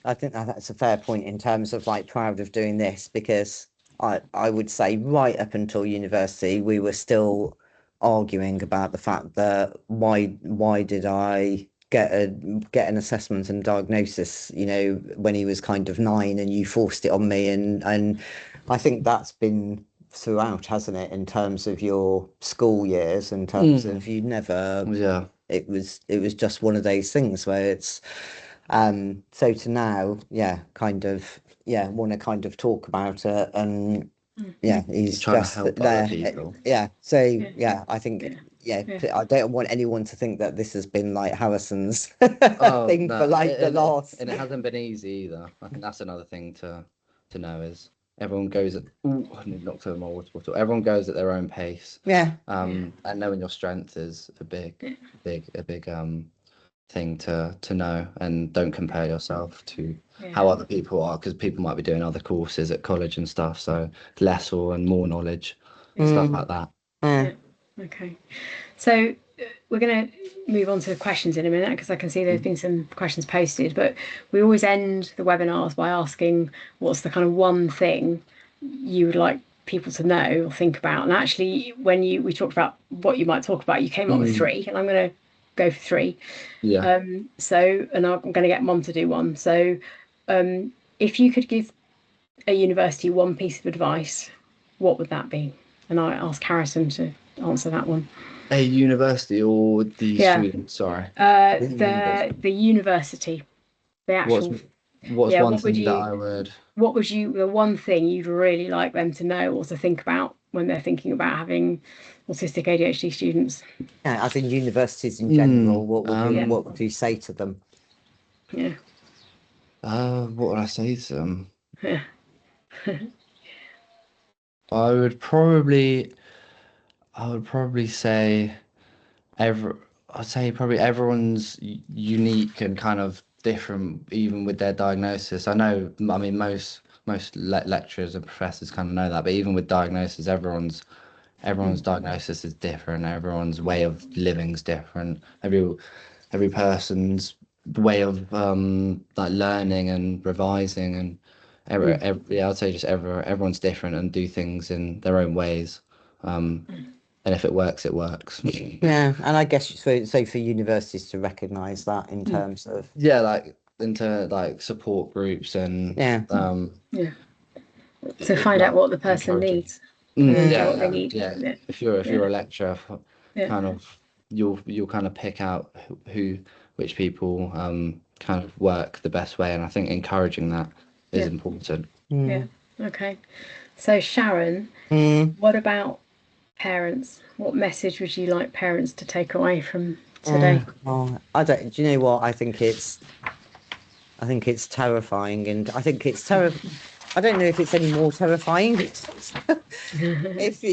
I think that's a fair point in terms of like proud of doing this, because I would say right up until university we were still arguing about the fact that why did I get an assessment and diagnosis, you know, when he was kind of 9 and you forced it on me, and I think that's been throughout, hasn't it, in terms of your school years, in terms of you never, Yeah, it was just one of those things where it's so to now, yeah, kind of, yeah, want to kind of talk about it, and yeah, he's trying to just help other there. people. Yeah, so Yeah. yeah, I think Yeah. I don't want anyone to think that this has been like Harrison's Oh thing no, for like the last. and it hasn't been easy either. I think that's another thing to know is everyone goes at ooh, I need knocked over my water bottle. Everyone goes at their own pace. Yeah, And knowing your strength is a big thing to know, and don't compare yourself to how other people are, because people might be doing other courses at college and stuff, so less or and more knowledge, stuff like that. yeah. Okay. So we're going to move on to the questions in a minute because I can see there's been some questions posted, but we always end the webinars by asking what's the kind of one thing you would like people to know or think about. And actually, when we talked about what you might talk about, you came up with 3, and I'm going to go for 3. Yeah. So, and I'm going to get Mom to do one. So, if you could give a university one piece of advice, what would that be? And I asked Harrison to answer that one. A university or the student? Sorry. The university, the actual. What's Yeah, one what would thing that you? I would? What would you? The one thing you'd really like them to know or to think about when they're thinking about having autistic ADHD students? Yeah, as in universities in general, what would you say to them? Yeah. What would I say to them? Yeah. I would probably say I'd say probably everyone's unique and kind of different, even with their diagnosis. I know, I mean, most lecturers and professors kind of know that, but even with diagnosis, everyone's diagnosis is different. Everyone's way of living's different. Every person's way of like learning and revising and yeah, I'd say just everyone's different and do things in their own ways. And if it works, it works. Yeah, and I guess so for universities to recognise that in terms of Yeah, like into like support groups and yeah. Yeah. To find out what the person encouraging. needs. What they Yeah, need. yeah. If you're a lecturer, Yeah. kind of you'll kind of pick out which people kind of work the best way, and I think encouraging that is important. Yeah. Okay. So Sharon, what about parents? What message would you like parents to take away from today? Oh, do you know what? I think it's terrifying, and I think it's I don't know if it's any more terrifying. If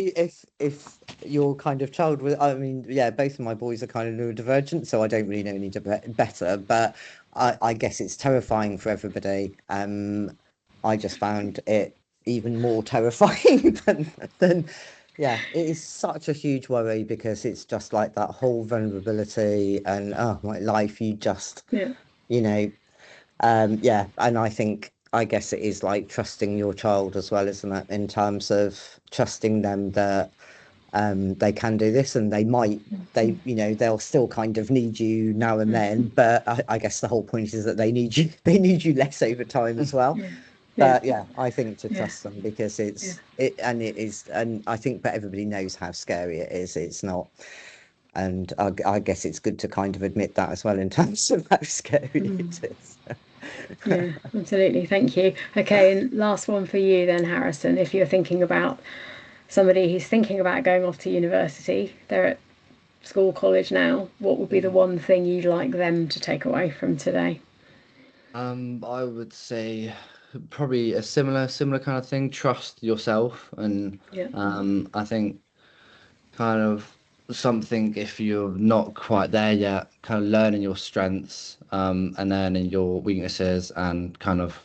your kind of child was, I mean, yeah, both of my boys are kind of neurodivergent, so I don't really know any better, but I guess it's terrifying for everybody. I just found it even more terrifying than Yeah, it is such a huge worry because it's just like that whole vulnerability and oh my life, you just, Yeah. you know, yeah, and I guess it is like trusting your child as well, isn't it? In terms of trusting them that they can do this and they'll still kind of need you now and then, but I guess the whole point is that they need you less over time as well. Yeah. But yeah, I think to Yeah. trust them because Yeah. it is, and I think, but everybody knows how scary it is. It's not, and I guess it's good to kind of admit that as well in terms of how scary it is. Yeah, absolutely. Thank you. Okay, and last one for you then, Harrison. If you're thinking about somebody who's thinking about going off to university, they're at school, college now, what would be the one thing you'd like them to take away from today? I would say probably a similar kind of thing. Trust yourself, and Yeah. I think kind of something if you're not quite there yet, kind of learning your strengths, and learning your weaknesses, and kind of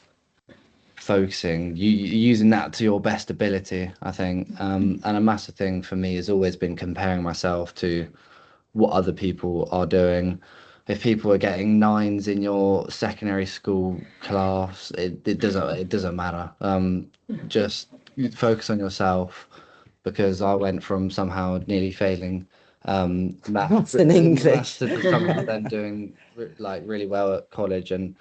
focusing, you using that to your best ability, I think. And a massive thing for me has always been comparing myself to what other people are doing. If people are getting nines in your secondary school class, it doesn't matter. Just focus on yourself, because I went from somehow nearly failing Maths and English. to somehow then doing like really well at college. And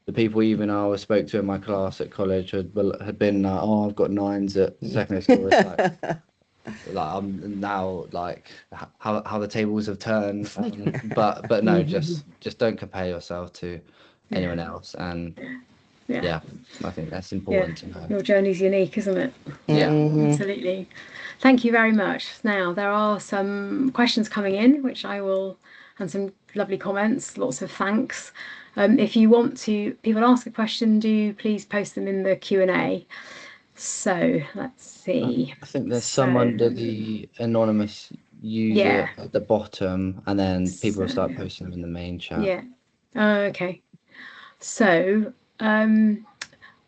the people even I spoke to in my class at college had been oh, I've got nines at secondary school. It's like I'm now like how the tables have turned. But no, just don't compare yourself to anyone else. And Yeah. I think that's Yeah. important to know. Your journey's unique, isn't it? Yeah. Absolutely. Thank you very much. Now, there are some questions coming in, which I will, and some lovely comments, lots of thanks. If you want to, people ask a question, do please post them in the Q&A. So let's see. I think there's some under the anonymous user at the bottom, and then people will start posting them in the main chat. Yeah. Okay. So,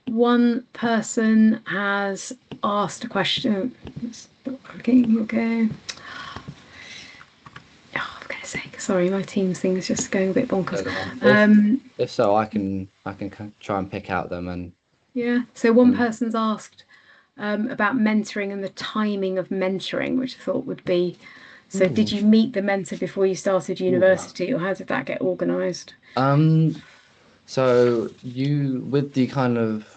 one person has asked a question. Okay. Oh, for goodness sake. Sorry, my Teams thing is just going a bit bonkers. If so, I can try and pick out them. And yeah. So one person's asked about mentoring and the timing of mentoring, which I thought would be. So, did you meet the mentor before you started university, or how did that get organised? So you, with the kind of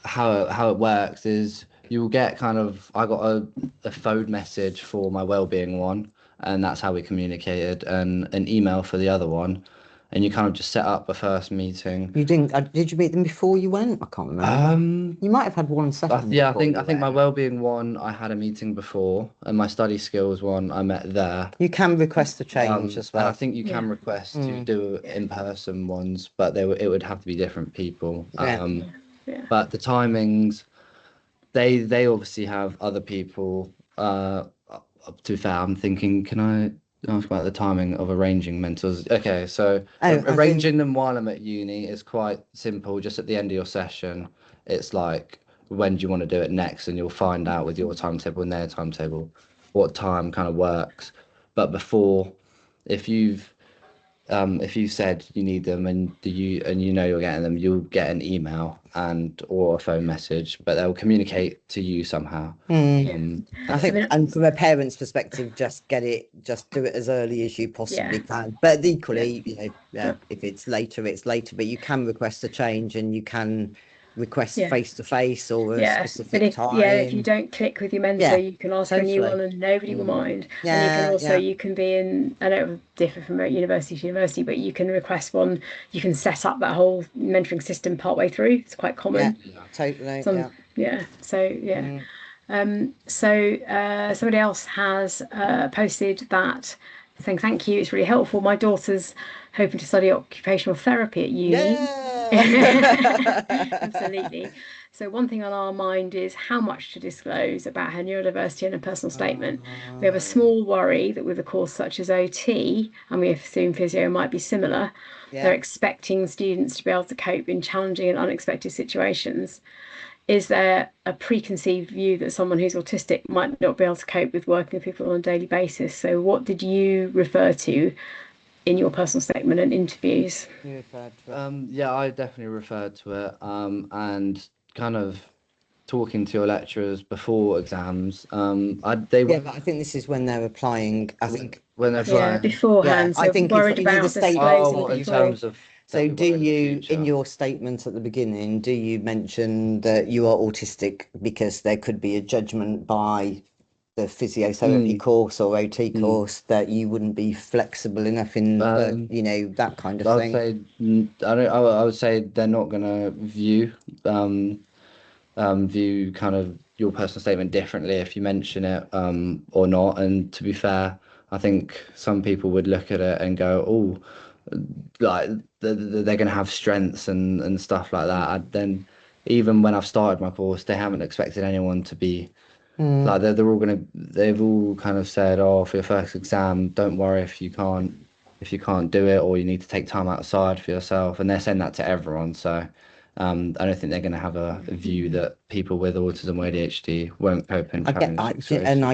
how it works is you'll get kind of, I got a phone message for my wellbeing one, and that's how we communicated, and an email for the other one, and you kind of just set up a first meeting. You didn't? Did you meet them before you went? I can't remember. You might have had one session. Yeah, I think my wellbeing one I had a meeting before, and my study skills one I met there. You can request a change as well. And I think you can request to do in-person ones, but it would have to be different people. But the timings, they obviously have other people. Up to fair, I'm thinking, can I ask about the timing of arranging mentors? Okay, so arranging them while I'm at uni is quite simple. Just at the end of your session, it's like, when do you want to do it next? And you'll find out with your timetable and their timetable what time kind of works. But before, if you've said you need them and you know you're getting them, you'll get an email or a phone message, but they'll communicate to you somehow. I think, and from a parent's perspective, just do it as early as you possibly can. But equally, if it's later, it's later. But you can request a change, and you can request face to face or a specific time. If you don't click with your mentor, you can ask for a new one, and nobody will mind. And you can be in. I know it will differ from university to university, but you can request one. You can set up that whole mentoring system partway through. It's quite common. Totally. Somebody else has posted that, saying thank you, it's really helpful. My daughter's hoping to study occupational therapy at uni. Absolutely. So one thing on our mind is how much to disclose about her neurodiversity in a personal statement. We have a small worry that with a course such as OT, and we assume physio might be similar, they're expecting students to be able to cope in challenging and unexpected situations. is there a preconceived view that someone who's autistic might not be able to cope with working with people on a daily basis? So what did you refer to in your personal statement and interviews? You referred to it. Yeah, I definitely referred to it, and kind of talking to your lecturers before exams. They Yeah, but I think this is when they're applying. I think when they're Yeah, flying. beforehand. I So think worried you know, the about statement disclosing Oh, in before. terms of so definitely do worried in the you, in future. your statement at the beginning, do you mention that you are autistic because there could be a judgment by the physiotherapy course or OT course that you wouldn't be flexible enough in, you know, that kind of I would thing? say I would say they're not gonna view kind of your personal statement differently if you mention it or not. And to be fair, I think some people would look at it and go, oh, like they're going to have strengths and stuff like that. Then even when I've started my course, they haven't expected anyone to be like they've all kind of said, oh, for your first exam, don't worry if you can't do it, or you need to take time outside for yourself. And they're saying that to everyone. So I don't think they're going to have a view that people with autism or ADHD won't cope in challenging And I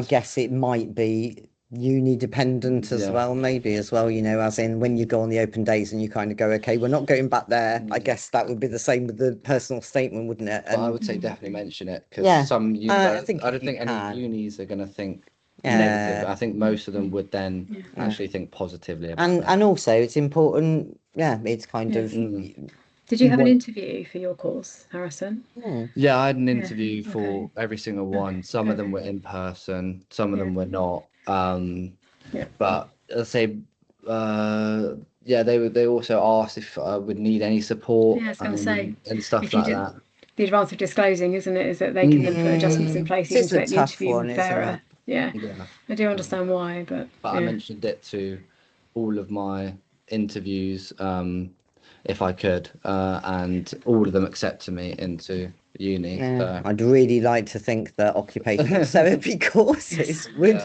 situations. guess it might be uni dependent as Yeah. well, maybe as well, you know, as in when you go on the open days and you kind of go, okay, we're not going back there. I guess that would be the same with the personal statement, wouldn't it? But I And would say definitely mention it because yeah, I I think don't if you think any can, unis are going to think negative. I think most of them would then actually think positively about it. and also it's important. Yeah, it's kind of. Did you have an want- interview for your course, Harrison? Yeah, I had an interview for every single one. Some of Okay. them were in person, some of them were not. Yeah. But I'd say, yeah, they also asked if I would need any support Yeah, I was going to say, and stuff if you like did, that. the advantage of disclosing, isn't it, is that they can then put adjustments in place This even is to a make the tough interview one, isn't fairer. it? Yeah, Yeah. I do understand why, but But I yeah. mentioned it to all of my interviews, if I could, and all of them accepted me into uni. Yeah, So I'd really like to think that occupational therapy courses would,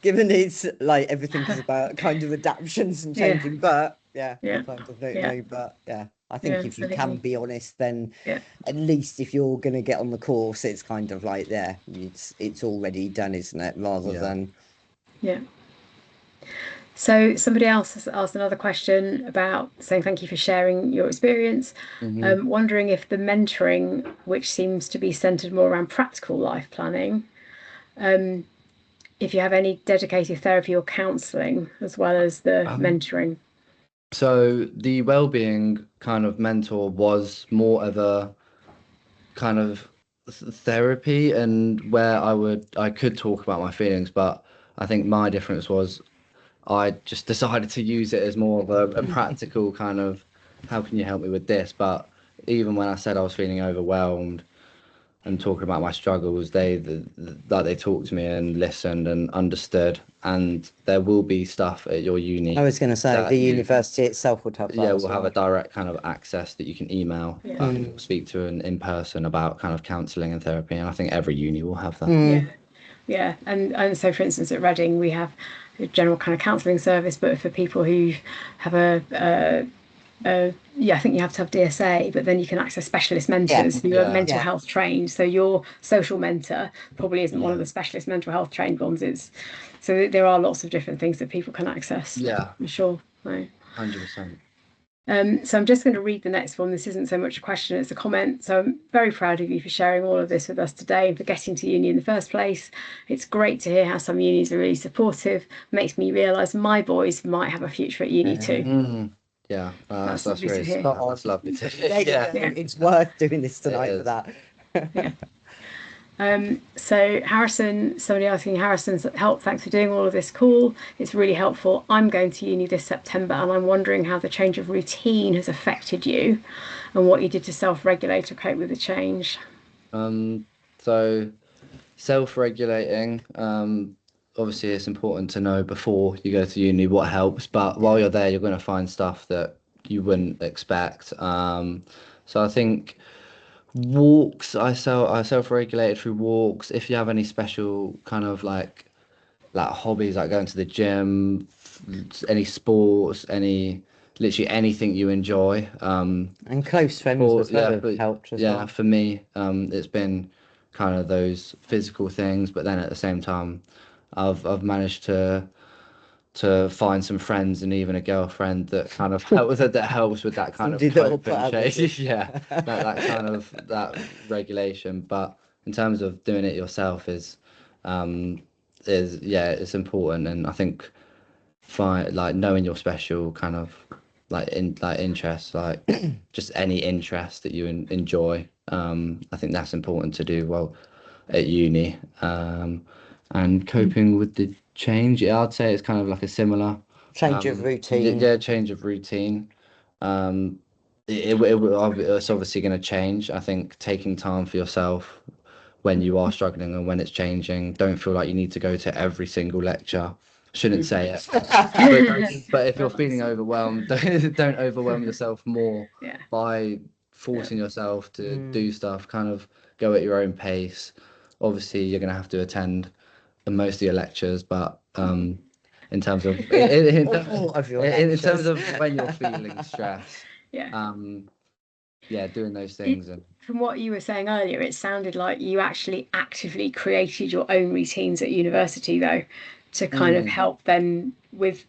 given it's like everything is about kind of adaptations and Yeah. changing, but yeah, I Yeah. kind of don't Yeah. know, but yeah, I think Yeah, if you I think can we- be honest, then Yeah. at least if you're going to get on the course, it's kind of like there, it's already done, isn't it? Rather than Yeah. So somebody else has asked another question about saying thank you for sharing your experience. Wondering if the mentoring, which seems to be centered more around practical life planning, if you have any dedicated therapy or counselling as well as the mentoring. So the well-being kind of mentor was more of a kind of therapy, and where I could talk about my feelings, but I think my difference was I just decided to use it as more of a practical kind of how can you help me with this? But even when I said I was feeling overwhelmed and talking about my struggles, they talked to me and listened and understood. And there will be stuff at your uni. I was going to say that the you- university itself would have that Yeah, as we'll have well. a direct kind of access that you can email, speak to in person about kind of counselling and therapy. And I think every uni will have that. Yeah, and so for instance at Reading we have a general kind of counselling service, but for people who have I think you have to have DSA, but then you can access specialist mentors who are mental health trained. So your social mentor probably isn't one of the specialist mental health trained ones. So there are lots of different things that people can access. Yeah, I'm sure. No. 100%. So I'm just going to read the next one. This isn't so much a question, it's a comment. So I'm very proud of you for sharing all of this with us today and for getting to uni in the first place. It's great to hear how some unis are really supportive. Makes me realise my boys might have a future at uni too. Yeah, That's that's lovely to really hear. that's lovely to hear. It's worth doing this tonight for that. So Harrison, somebody asking Harrison's help, thanks for doing all of this call. It's really helpful. I'm going to uni this September and I'm wondering how the change of routine has affected you and what you did to self-regulate or cope with the change. So self-regulating, obviously it's important to know before you go to uni what helps, but while you're there, you're going to find stuff that you wouldn't expect. So I think walks, I self-regulated through walks. If you have any special kind of like hobbies, like going to the gym, any sports, any literally anything you enjoy. And close friends as well have helped as well. For me, it's been kind of those physical things, but then at the same time, I've managed to find some friends and even a girlfriend that kind of helps with that kind of cope and change. Yeah, that kind of that regulation. But in terms of doing it yourself is it's important, and I think like knowing your special kind of interest, like just any interest that you enjoy. I think that's important to do well at uni. And coping with the change, yeah, I'd say it's kind of like a similar change of routine. Yeah, change of routine. It's obviously going to change. I think taking time for yourself when you are struggling and when it's changing. Don't feel like you need to go to every single lecture. Shouldn't say it. But if you're feeling overwhelmed, don't overwhelm yourself more by forcing yourself to do stuff. Kind of go at your own pace. Obviously, you're going to have to attend most of your lectures, but in terms of in terms of when you're feeling stressed, doing those things. And from what you were saying earlier, it sounded like you actually actively created your own routines at university, though, to kind of help then with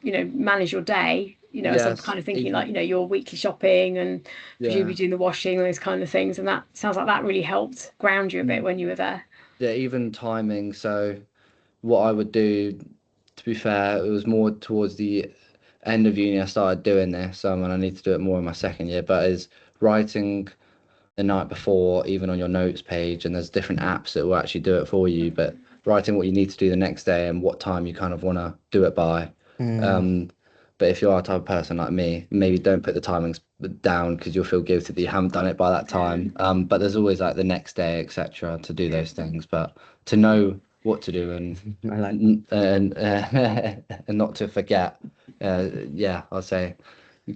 manage your day. So I'm kind of thinking like your weekly shopping and presumably doing the washing, those kind of things, and that sounds like that really helped ground you a bit when you were there. Yeah, even timing. So what I would do, to be fair, it was more towards the end of uni I started doing this, and I need to do it more in my second year, but is writing the night before, even on your notes page, and there's different apps that will actually do it for you, but writing what you need to do the next day and what time you kind of want to do it by. But if you are a type of person like me, maybe don't put the timings down because you'll feel guilty that you haven't done it by that time. But there's always like the next day, etc., to do those things. But to know what to do and not to forget, I'll say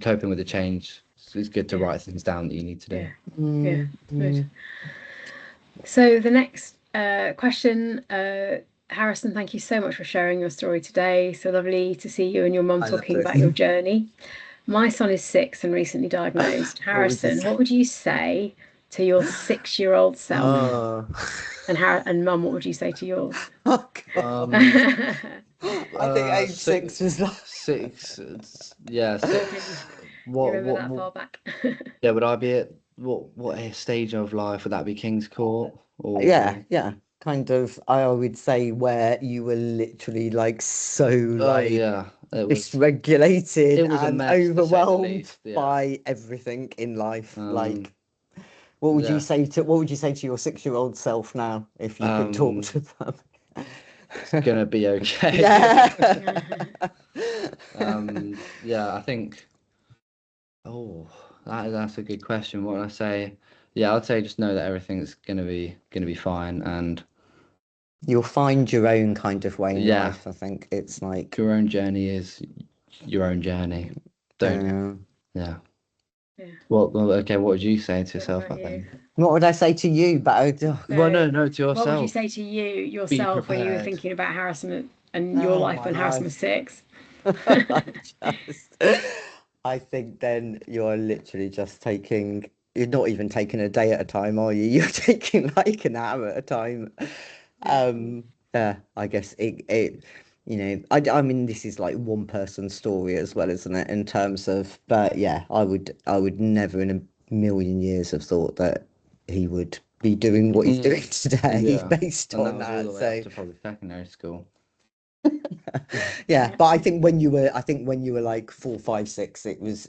coping with the change. It's good to write things down that you need to do. Yeah, good. So the next question. Harrison, thank you so much for sharing your story today. So lovely to see you and your mum talking about your journey. My son is 6 and recently diagnosed. Harrison, what would you say to your 6-year-old self? And mum, what would you say to yours? Oh, God. I think age 6 was like 6. Yeah, 6. What that far back? Yeah, would I be at what stage of life would that be? King's Court? Or yeah. Kind of, I would say where you were literally like so dysregulated and overwhelmed by everything in life. Like, what would you say to your 6-year-old self now if you could talk to them? It's gonna be okay. Yeah. I think. Oh, that's a good question. What would I say? Yeah, I'd say just know that everything's gonna be fine, and you'll find your own kind of way in life. I think it's like your own journey is your own journey. Don't. Yeah. Well, okay. What would you say to yourself? What would I say to you? But no, to yourself. What would you say to yourself when you were thinking about harassment and your life when Harrison was 6? I think then you're literally just you're not even taking a day at a time, are you? You're taking like an hour at a time. I guess it I mean, this is like one person's story as well, isn't it, in terms of, but yeah, I would never in a million years have thought that he would be doing what he's doing today based on that. All the way up to probably secondary school. Yeah, but I think when you were like 4, 5, 6, it was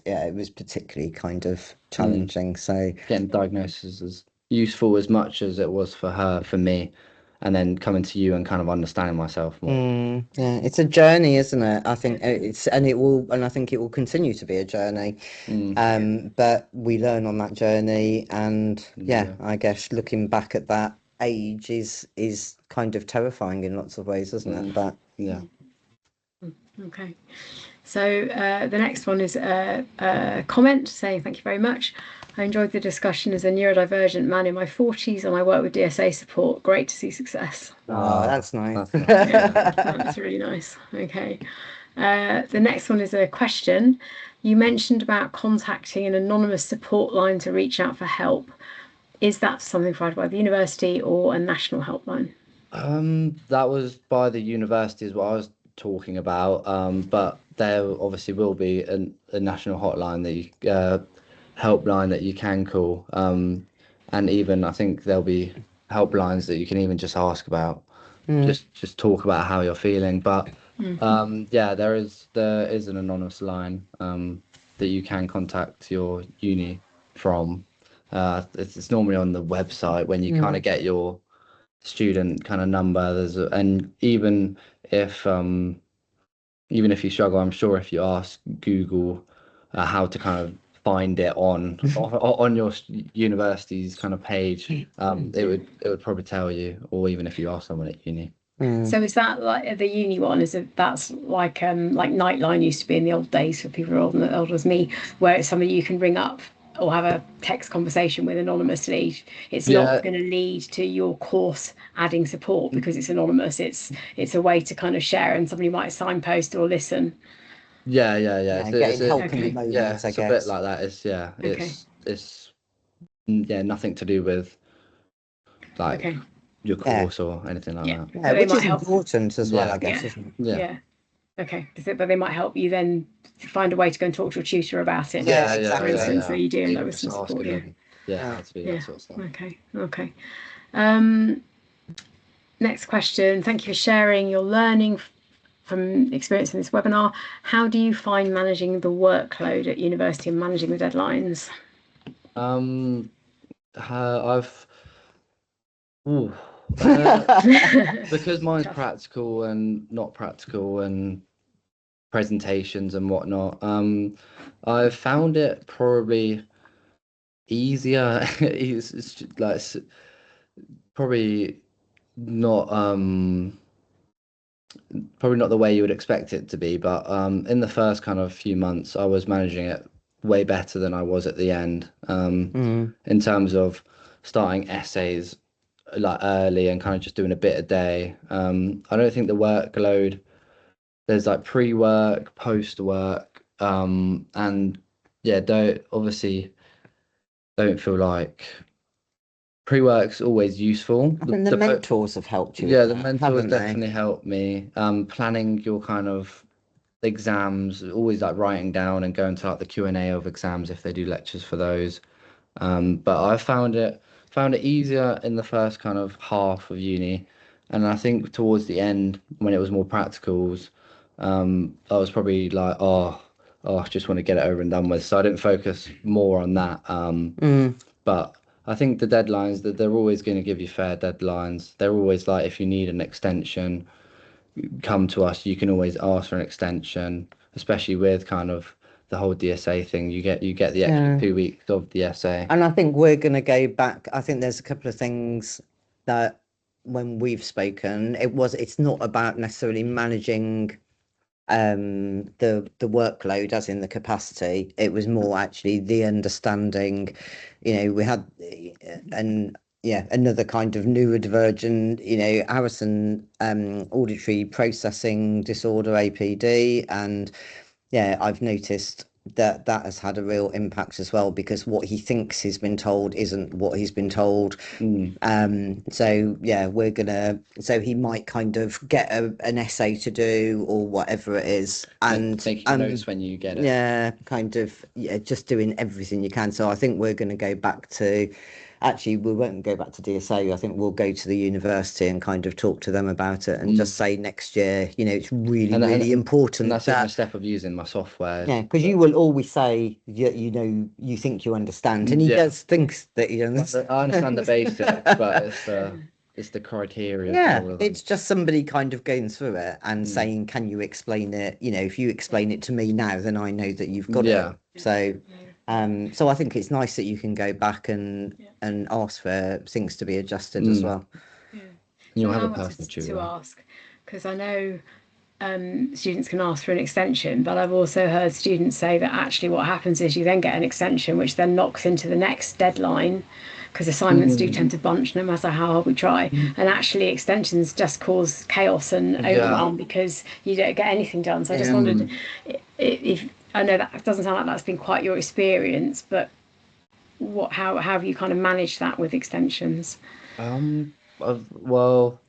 particularly kind of challenging. So getting diagnosed is as useful as much as it was for me, and then coming to you and kind of understanding myself more. Yeah, it's a journey, isn't it? I think I think it will continue to be a journey. But we learn on that journey, and I guess looking back at that age is kind of terrifying in lots of ways, isn't it? But okay, so the next one is a comment saying thank you very much. I enjoyed the discussion as a neurodivergent man in my 40s, and I work with DSA support. Great to see success. Oh, that's nice. That's really nice. Okay. The next one is a question. You mentioned about contacting an anonymous support line to reach out for help. Is that something provided by the university or a national helpline? That was by the university is what I was talking about. But there obviously will be a national hotline that you helpline that you can call. And even I think there'll be helplines that you can even just ask about, just talk about how you're feeling. But yeah, there is an anonymous line that you can contact your uni from. It's normally on the website when you kind of get your student kind of number. And even if you struggle, I'm sure if you ask Google how to kind of find it on your university's kind of page, it would probably tell you, or even if you ask someone at uni. So is that like the uni one? That's like Nightline used to be in the old days for people who are older as me, where it's somebody you can ring up or have a text conversation with anonymously. It's not going to lead to your course adding support because it's anonymous. It's a way to kind of share, and somebody might signpost or listen. Yeah. Getting help in the Okay. moment, Yeah, I it's a guess. bit like that. Okay. It's nothing to do with like your course or anything like that. Yeah, which is important as well, I guess, Yeah. isn't it? Yeah. Okay. But they might help you then find a way to go and talk to your tutor about it. Yeah, For instance, so you do end up Even with just some support. asking them, to be that sort of stuff. Okay. Next question. Thank you for sharing your learning from experience in this webinar. How do you find managing the workload at university and managing the deadlines? Because mine's practical and not practical and presentations and whatnot, I've found it probably easier. It's like probably not the way you would expect it to be, but in the first kind of few months I was managing it way better than I was at the end, in terms of starting essays like early and kind of just doing a bit a day. I don't think the workload, there's like pre-work, post-work, and yeah, don't feel like pre-work's always useful. I think the mentors have helped you. Yeah, the mentors definitely helped me. Planning your kind of exams, always like writing down and going to like the Q&A of exams if they do lectures for those. But I found it easier in the first kind of half of uni, and I think towards the end when it was more practicals, I was probably like, I just want to get it over and done with. So I didn't focus more on that. But I think the deadlines, that they're always going to give you fair deadlines. They're always like, if you need an extension, come to us. You can always ask for an extension, especially with kind of the whole DSA thing. You get the extra 2 weeks of the essay. And I think we're going to go back. I think there's a couple of things that when we've spoken, it's not about necessarily managing the workload as in the capacity. It was more actually the understanding. We had another kind of neurodivergent, Harrison auditory processing disorder, APD, and I've noticed that has had a real impact as well, because what he thinks he's been told isn't what he's been told. So he might kind of get an essay to do or whatever it is, and making notes when you get it. Just doing everything you can. So I think we're going to go back to, actually we won't go back to DSA. I think we'll go to the university and kind of talk to them about it and just say next year, it's really important. And that's even a step of using my software. Yeah, because you will always say, you think you understand, and he does think that he understands. I understand the basics, but it's the criteria. Yeah, it's just somebody kind of going through it and saying, can you explain it? If you explain it to me now, then I know that you've got it. So I think it's nice that you can go back and ask for things to be adjusted as well. You'll have a personal tutor to ask, because I know students can ask for an extension, but I've also heard students say that actually what happens is you then get an extension which then knocks into the next deadline, because assignments do tend to bunch no matter how hard we try, and actually extensions just cause chaos and overwhelm because you don't get anything done. So I just wondered if I know that doesn't sound like that's been quite your experience, but how have you kind of managed that with extensions? Well,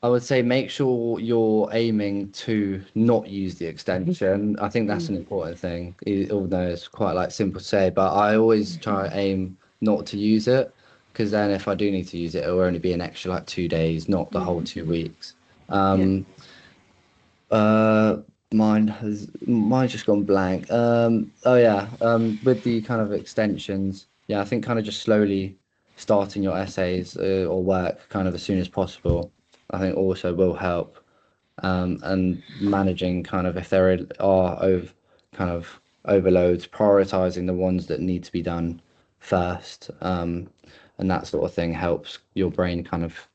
I would say make sure you're aiming to not use the extension. I think that's an important thing, although it's quite like simple to say, but I always try to aim not to use it, because then if I do need to use it, it'll only be an extra like 2 days, not the whole 2 weeks. Mine's just gone blank. Oh yeah, with the kind of extensions, yeah, I think kind of just slowly starting your essays or work kind of as soon as possible, I think also will help. And managing kind of if there are kind of overloads, prioritizing the ones that need to be done first, and that sort of thing helps your brain kind of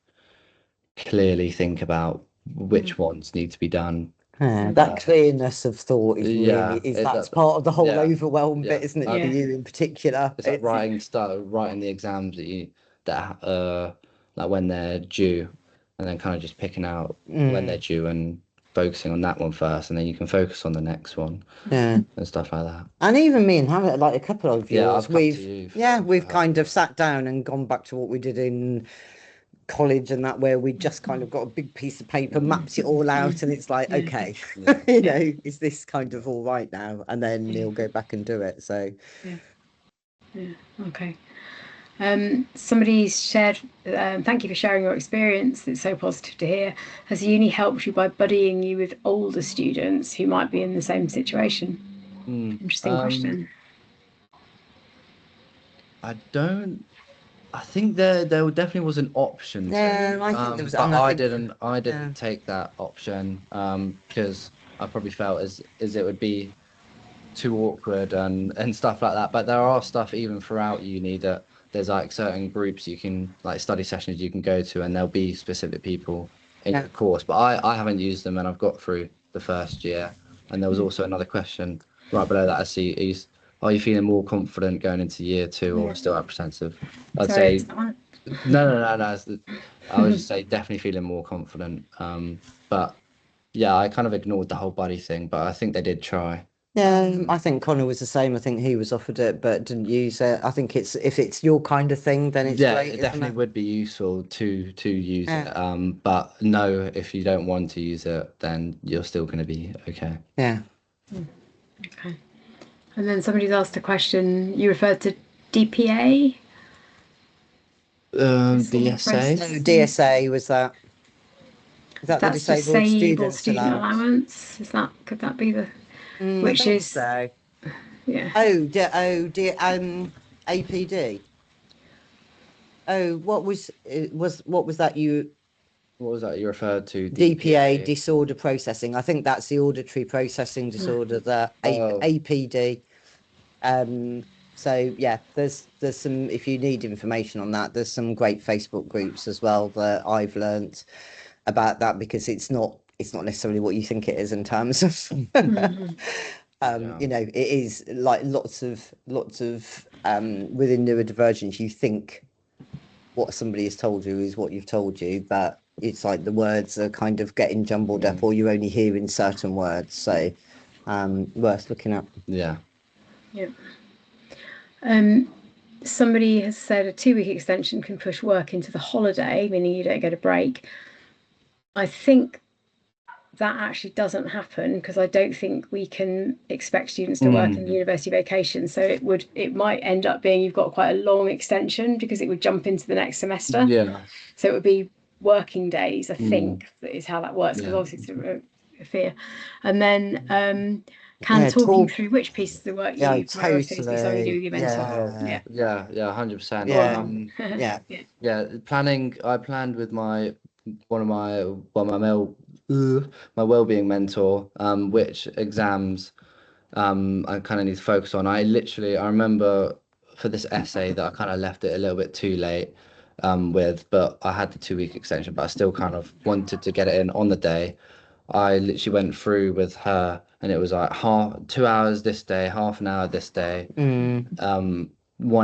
clearly think about which ones need to be done. That clearness of thought is Yeah, really that's part of the whole overwhelm bit, isn't it? Yeah. For you in particular. It's like writing the exams like when they're due, and then kind of just picking out when they're due and focusing on that one first, and then you can focus on the next one. And stuff like that. And even me and Hannah, like a couple of yours, we've kind of sat down and gone back to what we did in college and that, where we just kind of got a big piece of paper, mapped it all out, and it's like, okay, is this kind of all right now? And then you'll go back and do it. So okay. Somebody's shared, thank you for sharing your experience. It's so positive to hear. Has uni helped you by buddying you with older students who might be in the same situation? Interesting question. I think there definitely was an option to, I think there was, but I didn't take that option, because I probably felt as it would be too awkward and stuff like that. But there are stuff even throughout uni that there's like certain groups you can, like study sessions you can go to, and there'll be specific people in the course. But I haven't used them, and I've got through the first year. And there was also another question right below that. I see, are you feeling more confident going into year 2 or still apprehensive? I'd say no. I would just say definitely feeling more confident. But yeah, I kind of ignored the whole buddy thing, but I think they did try. Yeah, I think Connor was the same. I think he was offered it but didn't use it. I think if it's your kind of thing, then it's great. It definitely would be useful to use it. But no, if you don't want to use it, then you're still going to be okay. Yeah. Okay. And then somebody's asked a question. You referred to DPA. DSA. No, DSA was that. Is that That's the disabled student allowance? Could that be the? Which is so. Yeah. Oh dear. APD. Oh, what was that you? What was that you referred to? DPA, disorder processing. I think that's the auditory processing disorder. The APD. So yeah, there's some. If you need information on that, there's some great Facebook groups as well that I've learnt about that, because it's not necessarily what you think it is in terms of. You know, it is like lots of within neurodivergence, you think what somebody has told you is what you've told you, but it's like the words are kind of getting jumbled up, or you're only hearing certain words. So worth looking at. Yeah. Somebody has said a 2-week extension can push work into the holiday, meaning you don't get a break. I think that actually doesn't happen, because I don't think we can expect students to work in university vacation. So it might end up being you've got quite a long extension, because it would jump into the next semester. Yeah. So it would be working days, I think, that is how that works, because obviously it's a fear. And then talking through which pieces of work you prioritize be something to do with your mentor. Yeah, 100%. Yeah. Planning. I planned with my well-being mentor, which exams I kind of need to focus on. I remember for this essay that I kind of left it a little bit too late but I had the 2-week extension, but I still kind of wanted to get it in on the day. I literally went through with her, and it was like 2 hours this day, half an hour this day, 1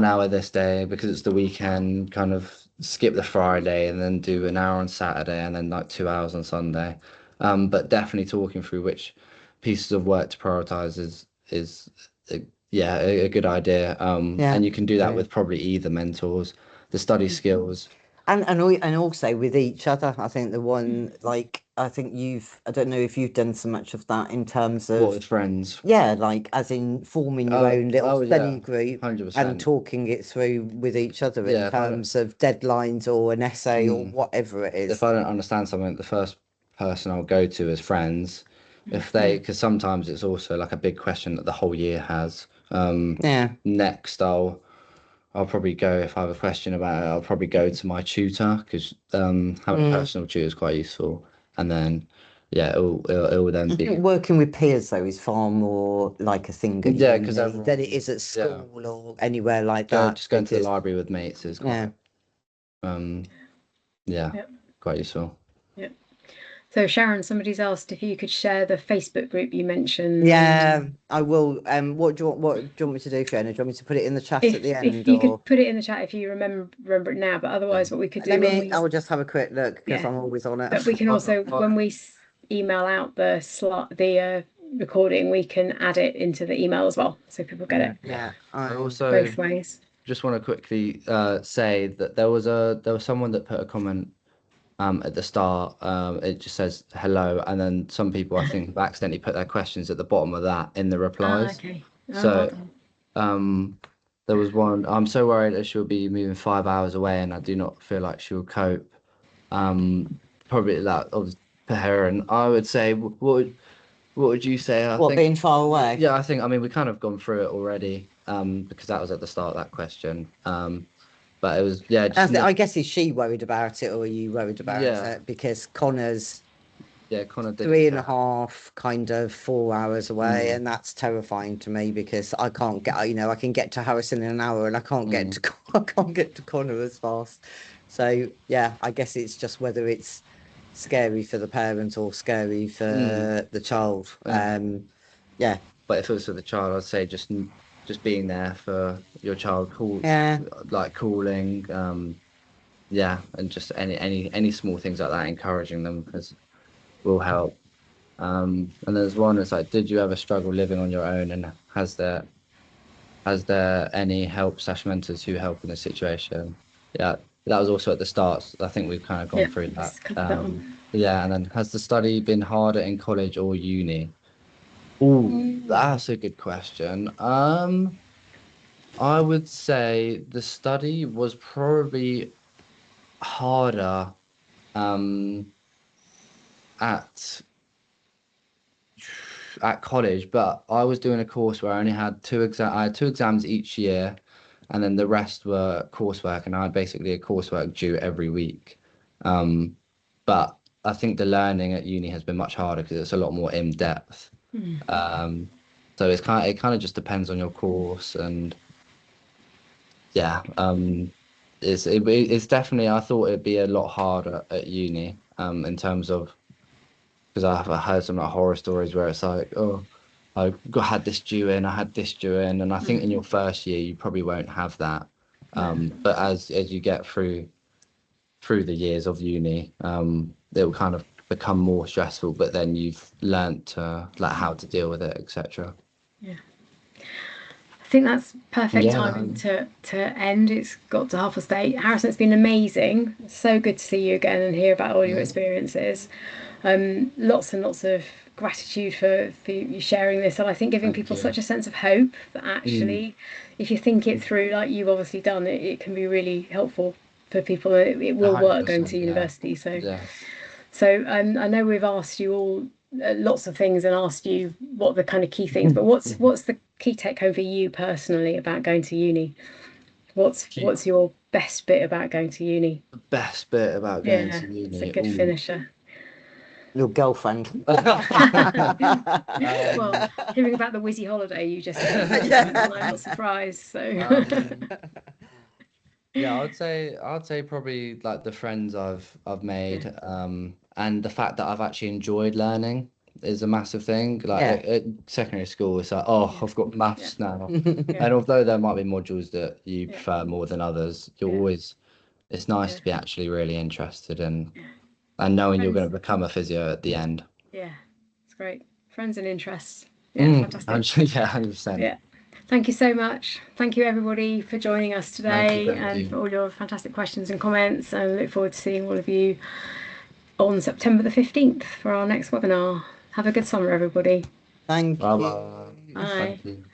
hour this day, because it's the weekend, kind of skip the Friday and then do an hour on Saturday, and then like 2 hours on Sunday. But definitely talking through which pieces of work to prioritize is a good idea. And you can do that with probably either mentors, the study skills. And also with each other. I think the one, like, I think I don't know if you've done so much of that in terms of What, with friends? Yeah, like as in forming your own little study group 100%. and talking it through with each other in terms of deadlines or an essay or whatever it is. If I don't understand something, the first person I'll go to is friends. Because sometimes it's also like a big question that the whole year has. Next, I'll probably go, if I have a question about it, I'll probably go to my tutor, because having a personal tutor is quite useful. And then, it will then be. Working with peers, though, is far more like a thing at uni than it is at school or anywhere like that. Just going to the library with mates is quite, quite useful. Yeah. So Sharon, somebody's asked if you could share the Facebook group you mentioned. Yeah, I will. What do you want me to do, Fiona? Do you want me to put it in the chat at the end? If you could put it in the chat if you remember it now, but otherwise what we could do... I will just have a quick look, because I'm always on it. But we can also, when we email out the recording, we can add it into the email as well, so people get it. Yeah. I also both ways. Just want to quickly say that there was someone that put a comment at the start. It just says hello, and then some people, I think, have accidentally put their questions at the bottom of that in the replies. Okay. So there was one: I'm so worried that she'll be moving 5 hours away, and I do not feel like she'll cope. Probably that of her, and I would say, what would you say? I think, being far away? Yeah, I mean, we kind of gone through it already, because that was at the start of that question. But it was, I guess, is she worried about it, or are you worried about it? Because Connor's Connor did 3.5, kind of 4 hours away, and that's terrifying to me, because I can't get, I can get to Harrison in an hour, and I can't get to Connor as fast. So I guess it's just whether it's scary for the parent or scary for the child. But if it was for the child, I'd say just being there for your child, like calling, and just any small things like that, encouraging them will help. And there's one that's like, did you ever struggle living on your own, and has there any help/mentors who help in this situation? That was also at the start. I think we've kind of gone through that. And then, has the study been harder in college or uni? That's a good question. I would say the study was probably harder at college, but I was doing a course where I only had I had 2 exams each year, and then the rest were coursework, and I had basically a coursework due every week. But I think the learning at uni has been much harder because it's a lot more in depth. So it kind of just depends on your course, and it's definitely, I thought it'd be a lot harder at uni, in terms of, because I've heard some like horror stories where it's like, I had this due in, and I think in your first year you probably won't have that. But as you get through the years of uni, it will kind of become more stressful, but then you've learnt to, like, how to deal with it, etc. I think that's perfect timing to end. It's got to 8:30. Harrison, it's been amazing. So good to see you again and hear about all your experiences. Lots and lots of gratitude for you sharing this, and I think giving people such a sense of hope that actually, if you think it through like you've obviously done, it can be really helpful for people. It will work going to university. So I know we've asked you all lots of things and asked you what the kind of key things, but what's the key take home for you personally about going to uni? What's your best bit about going to uni? The best bit about going to uni? It's a good finisher. Your girlfriend. Well, hearing about the whizzy holiday you just had, I'm not surprised. So I'd say probably like the friends I've made, and the fact that I've actually enjoyed learning is a massive thing. Like at secondary school, it's like, I've got maths now, and although there might be modules that you prefer more than others, it's nice to be actually really interested in, and knowing you're going to become a physio at the end. Yeah, it's great. Friends and interests. Fantastic. Yeah, 100%. Yeah. Thank you so much. Thank you everybody for joining us today Thank you. for all your fantastic questions and comments, and look forward to seeing all of you on September the 15th for our next webinar. Have a good summer, everybody. Thank you. Bye-bye. Bye. Thank you.